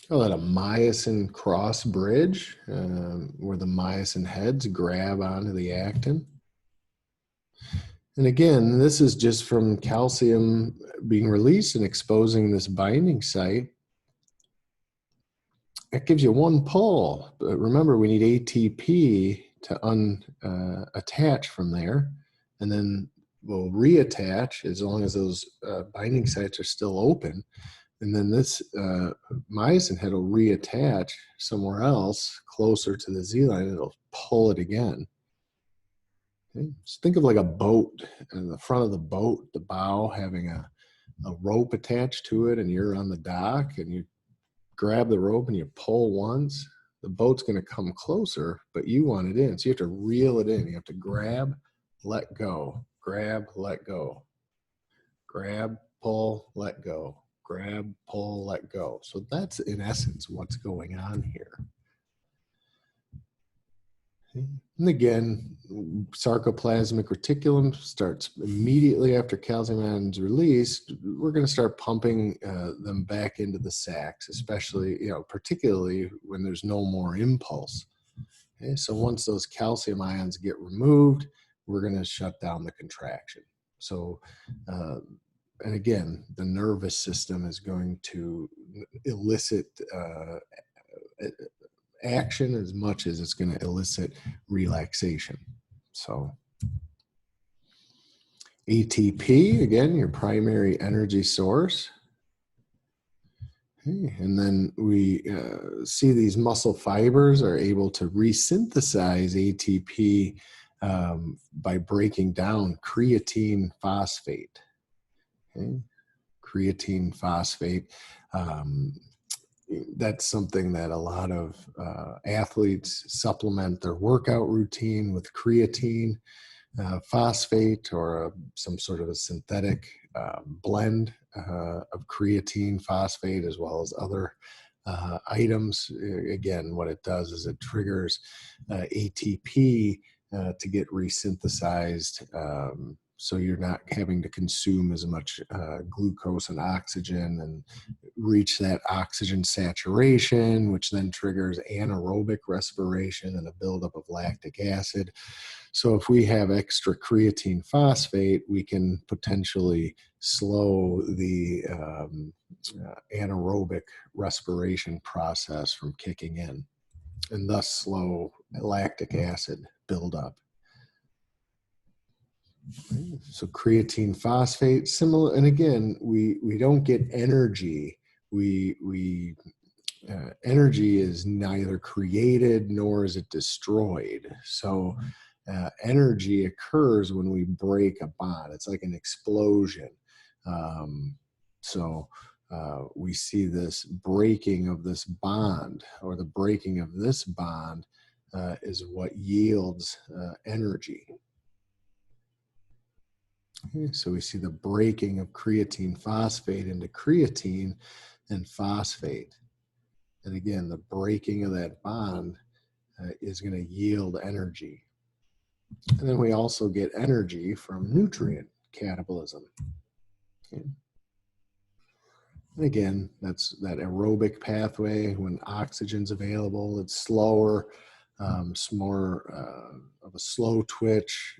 Speaker 1: Call that a myosin cross bridge, where the myosin heads grab onto the actin. And again, this is just from calcium being released and exposing this binding site. That gives you one pull, but remember we need ATP to unattach from there, and then we'll reattach as long as those binding sites are still open, and then this myosin head will reattach somewhere else closer to the Z line, and it'll pull it again. Okay. Just think of like a boat, and the front of the boat, the bow having a rope attached to it, and you're on the dock, and you grab the rope and you pull once, the boat's going to come closer, but you want it in. So you have to reel it in. You have to grab, let go, grab, let go, grab, pull, let go, grab, pull, let go. So that's in essence what's going on here. And again, sarcoplasmic reticulum starts immediately after calcium ions released. We're going to start pumping them back into the sacs, especially, particularly when there's no more impulse. Okay, so once those calcium ions get removed, we're going to shut down the contraction. So, and again, the nervous system is going to elicit action as much as it's going to elicit relaxation. So ATP, again, your primary energy source. Okay, and then we see these muscle fibers are able to resynthesize ATP by breaking down creatine phosphate. Okay? Creatine phosphate. That's something that a lot of athletes supplement their workout routine with creatine phosphate or some sort of a synthetic blend of creatine phosphate as well as other items. Again, what it does is it triggers ATP to get resynthesized, so you're not having to consume as much glucose and oxygen and reach that oxygen saturation, which then triggers anaerobic respiration and a buildup of lactic acid. So if we have extra creatine phosphate, we can potentially slow the anaerobic respiration process from kicking in, and thus slow lactic acid buildup. So creatine phosphate, similar, and again, we don't get energy. Energy is neither created nor is it destroyed. So energy occurs when we break a bond. It's like an explosion. So we see this breaking of this bond, or the breaking of this bond is what yields energy. Okay, so we see the breaking of creatine phosphate into creatine and phosphate. And again, the breaking of that bond is going to yield energy. And then we also get energy from nutrient catabolism. Okay. And again, that's that aerobic pathway. When oxygen's available, it's slower. It's more of a slow twitch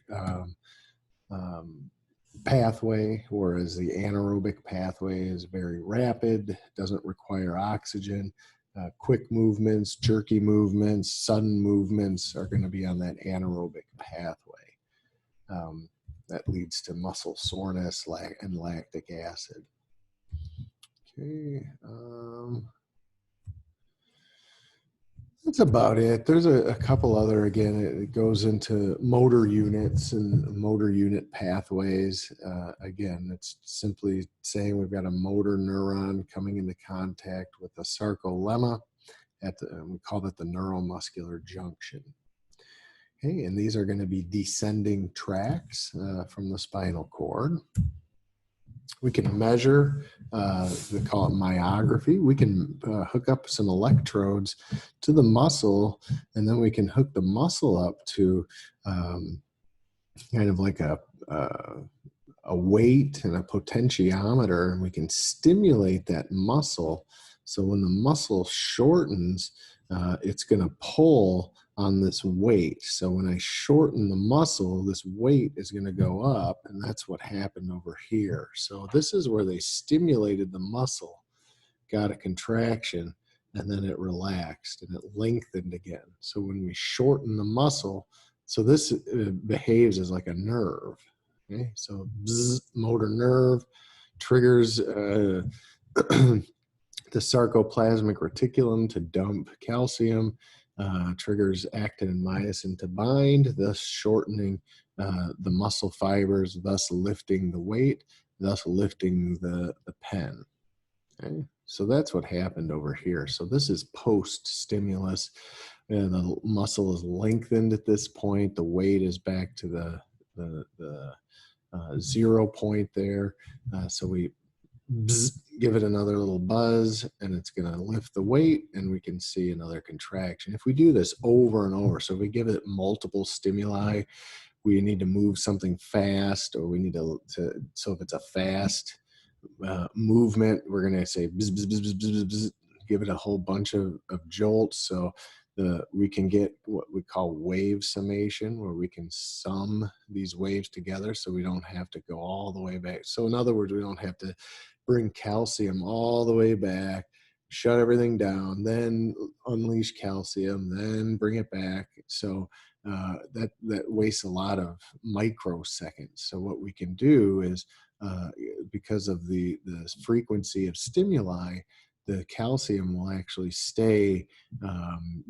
Speaker 1: pathway, whereas the anaerobic pathway is very rapid, doesn't require oxygen. Quick movements, jerky movements, sudden movements are going to be on that anaerobic pathway. That leads to muscle soreness and lactic acid. Okay. That's about it. There's a couple other, again, it goes into motor units and motor unit pathways. Again, it's simply saying we've got a motor neuron coming into contact with a sarcolemma we call that the neuromuscular junction. Okay, and these are going to be descending tracts from the spinal cord. We can measure, we call it myography. We can hook up some electrodes to the muscle, and then we can hook the muscle up to kind of like a weight and a potentiometer, and we can stimulate that muscle. So when the muscle shortens, it's going to pull on this weight. So when I shorten the muscle, this weight is going to go up, and that's what happened over here. So this is where they stimulated the muscle, got a contraction, and then it relaxed and it lengthened again. So when we shorten the muscle, so this behaves as like a nerve. Okay, so motor nerve triggers the sarcoplasmic reticulum to dump calcium, triggers actin and myosin to bind, thus shortening the muscle fibers, thus lifting the weight, thus lifting the pen. Okay? So that's what happened over here. So this is post-stimulus. The muscle is lengthened at this point. The weight is back to the 0 point there. So we give it another little buzz, and it's going to lift the weight, and we can see another contraction. If we do this over and over, so if we give it multiple stimuli, we need to move something fast, or we need to so if it's a fast movement, we're going to say bzz, bzz, bzz, bzz, bzz, give it a whole bunch of jolts. So we can get what we call wave summation, where we can sum these waves together so we don't have to go all the way back. So in other words, we don't have to bring calcium all the way back, shut everything down, then unleash calcium, then bring it back. So that wastes a lot of microseconds. So what we can do is, because of the frequency of stimuli, the calcium will actually stay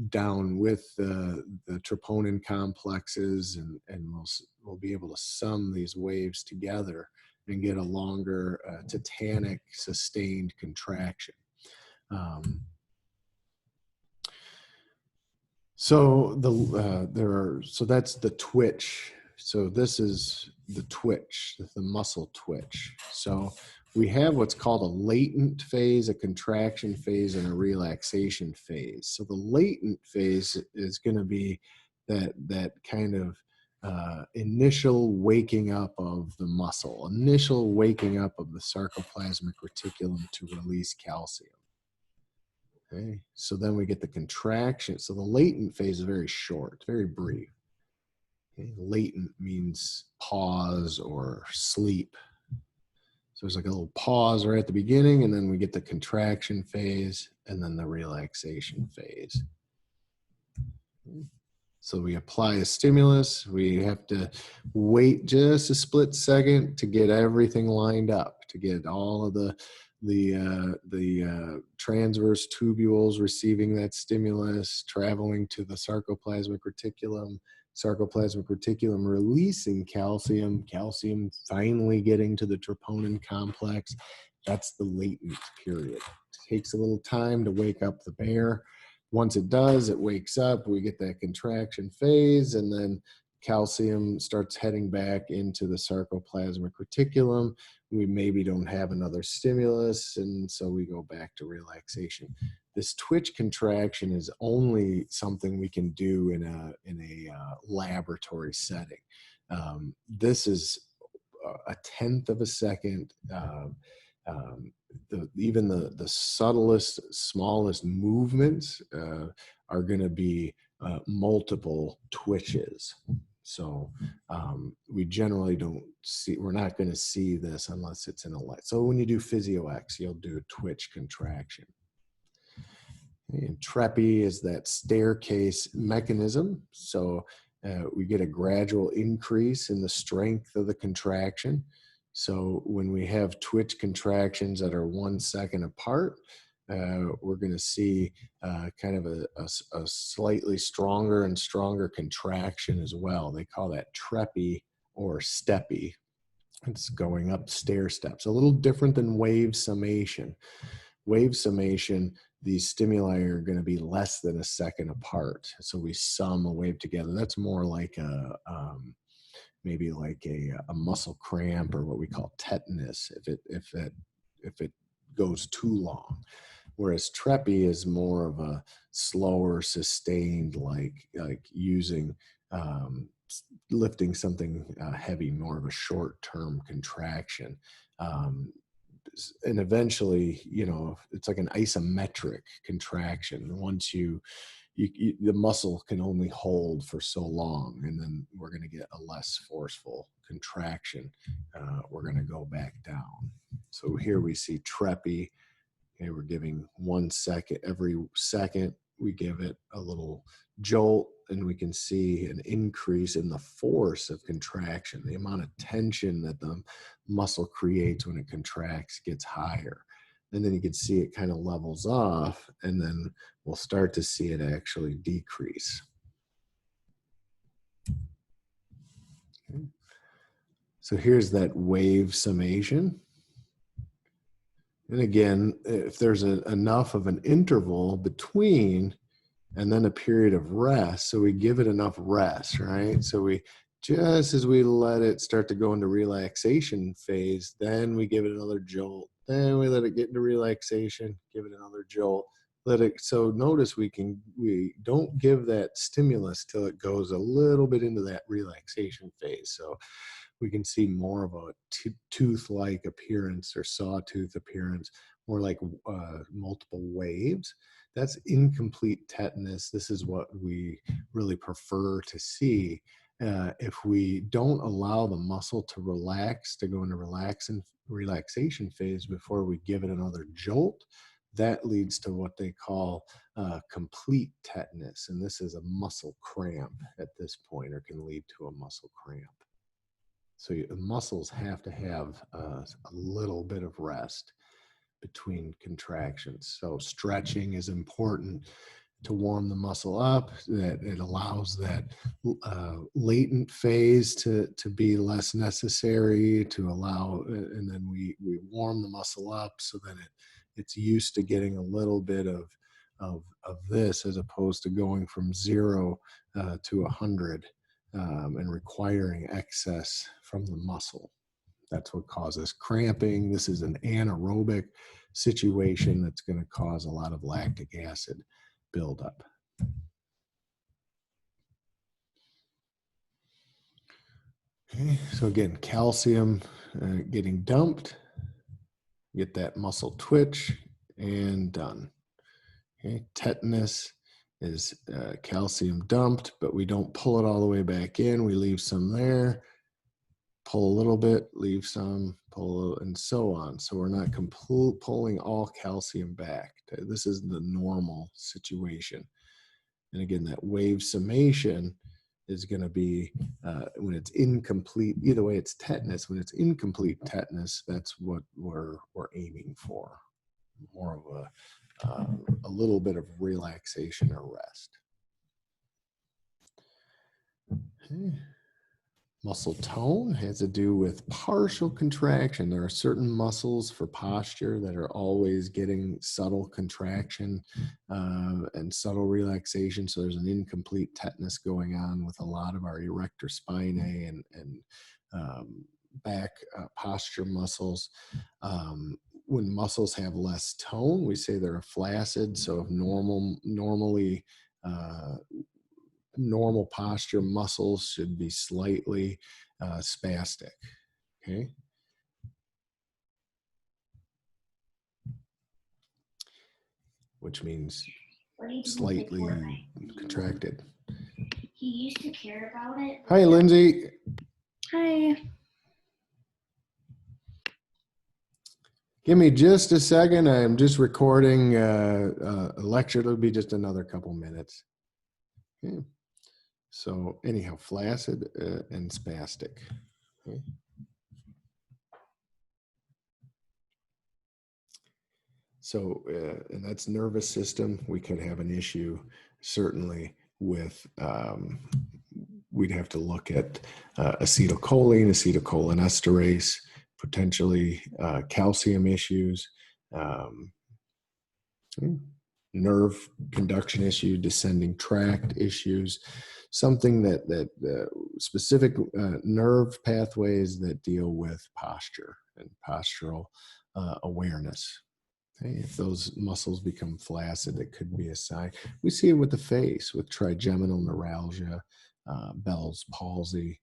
Speaker 1: down with the troponin complexes, and we'll be able to sum these waves together and get a longer tetanic sustained contraction. So that's the twitch. So this is the twitch, the muscle twitch. So we have what's called a latent phase, a contraction phase, and a relaxation phase. So the latent phase is going to be that kind of initial waking up of the muscle, initial waking up of the sarcoplasmic reticulum to release calcium. Okay, so then we get the contraction. So the latent phase is very short, very brief. Okay, latent means pause or sleep. So there's like a little pause right at the beginning, and then we get the contraction phase and then the relaxation phase. So we apply a stimulus. We have to wait just a split second to get everything lined up, to get all of the transverse tubules receiving that stimulus, traveling to the sarcoplasmic reticulum releasing calcium, calcium finally getting to the troponin complex. That's the latent period. It takes a little time to wake up the bear. Once it does, it wakes up, we get that contraction phase, and then calcium starts heading back into the sarcoplasmic reticulum. We maybe don't have another stimulus, and so we go back to relaxation. This twitch contraction is only something we can do in a laboratory setting. This is a tenth of a second. Even the subtlest, smallest movements are going to be multiple twitches. So we generally don't see, we're not going to see this unless it's in a light. So when you do Physio X, you'll do a twitch contraction. And TREPI is that staircase mechanism. So we get a gradual increase in the strength of the contraction. So when we have twitch contractions that are 1 second apart, we're going to see kind of a slightly stronger and stronger contraction as well. They call that TREPI or STEPI. It's going up stair steps, a little different than wave summation. Wave summation, these stimuli are going to be less than a second apart. So we sum a wave together. That's more like maybe like a muscle cramp, or what we call tetanus, if it goes too long. Whereas TREPI is more of a slower, sustained, like using lifting something heavy, more of a short-term contraction. And eventually, it's like an isometric contraction. Once the muscle can only hold for so long, and then we're going to get a less forceful contraction. We're going to go back down. So here we see TREPI. Okay, we're giving 1 second. Every second, we give it a little jolt, and we can see an increase in the force of contraction. The amount of tension that the muscle creates when it contracts gets higher. And then you can see it kind of levels off, and then we'll start to see it actually decrease. Okay. So here's that wave summation. And again, if there's enough of an interval between and then a period of rest, so we give it enough rest, right? So just as we let it start to go into relaxation phase, then we give it another jolt. Then we let it get into relaxation, give it another jolt. So notice we don't give that stimulus till it goes a little bit into that relaxation phase. So we can see more of a tooth-like appearance or sawtooth appearance, more like multiple waves. That's incomplete tetanus. This is what we really prefer to see. If we don't allow the muscle to relax, to go into relaxation phase before we give it another jolt, that leads to what they call complete tetanus. And this is a muscle cramp at this point, or can lead to a muscle cramp. So the muscles have to have a little bit of rest between contractions. So stretching is important to warm the muscle up, that it allows that latent phase to be less necessary, to allow, and then we warm the muscle up so that it's used to getting a little bit of this, as opposed to going from 0 to 100 and requiring excess from the muscle. That's what causes cramping. This is an anaerobic situation that's going to cause a lot of lactic acid buildup. Okay, so again, calcium getting dumped, get that muscle twitch, and done. Okay, tetanus is calcium dumped, but we don't pull it all the way back in. We leave some there, pull a little bit, leave some, pull a little, and so on. So we're not pulling all calcium back. This is the normal situation. And again, that wave summation is going to be when it's incomplete. Either way, it's tetanus. When it's incomplete tetanus, that's what we're aiming for. More of a little bit of relaxation or rest. Okay. Muscle tone has to do with partial contraction. There are certain muscles for posture that are always getting subtle contraction and subtle relaxation. So there's an incomplete tetanus going on with a lot of our erector spinae and back posture muscles. When muscles have less tone, we say they're flaccid. So if normally normal posture muscles should be slightly spastic. Okay. Which means slightly contracted.
Speaker 2: He used to care about it.
Speaker 1: Hi, Lindsay.
Speaker 2: Hi.
Speaker 1: Give me just a second. I'm just recording a lecture. It'll be just another couple minutes. Okay. So anyhow, flaccid and spastic. Okay. So, and that's nervous system. We could have an issue certainly with, we'd have to look at acetylcholine, acetylcholinesterase, potentially calcium issues, nerve conduction issue, descending tract issues, something that specific nerve pathways that deal with posture and postural awareness. Okay, if those muscles become flaccid, it could be a sign. We see it with the face, with trigeminal neuralgia, Bell's palsy.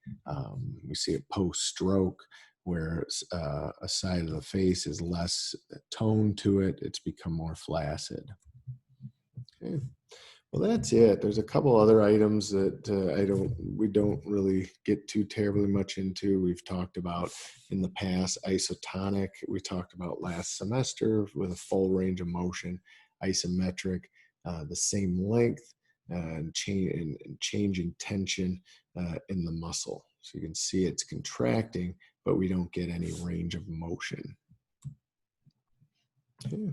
Speaker 1: We see it post-stroke, where a side of the face is less tone to it. It's become more flaccid. Okay. Well, that's it. There's a couple other items that we don't really get too terribly much into. We've talked about in the past. Isotonic, we talked about last semester with a full range of motion. Isometric, the same length, and changing tension in the muscle. So you can see it's contracting, but we don't get any range of motion. Okay.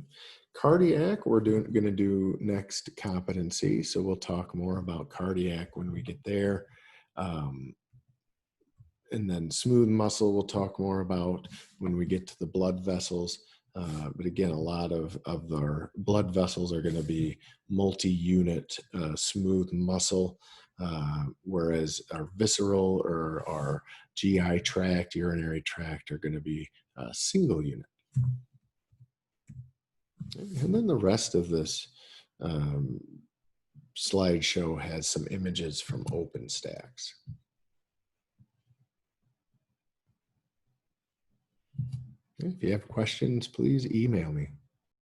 Speaker 1: Cardiac, we're going to do next competency. So we'll talk more about cardiac when we get there. And then smooth muscle, we'll talk more about when we get to the blood vessels. But again, a lot of our blood vessels are going to be multi-unit smooth muscle, whereas our visceral or our GI tract, urinary tract are going to be single unit. And then the rest of this slideshow has some images from OpenStax. If you have questions, please email me.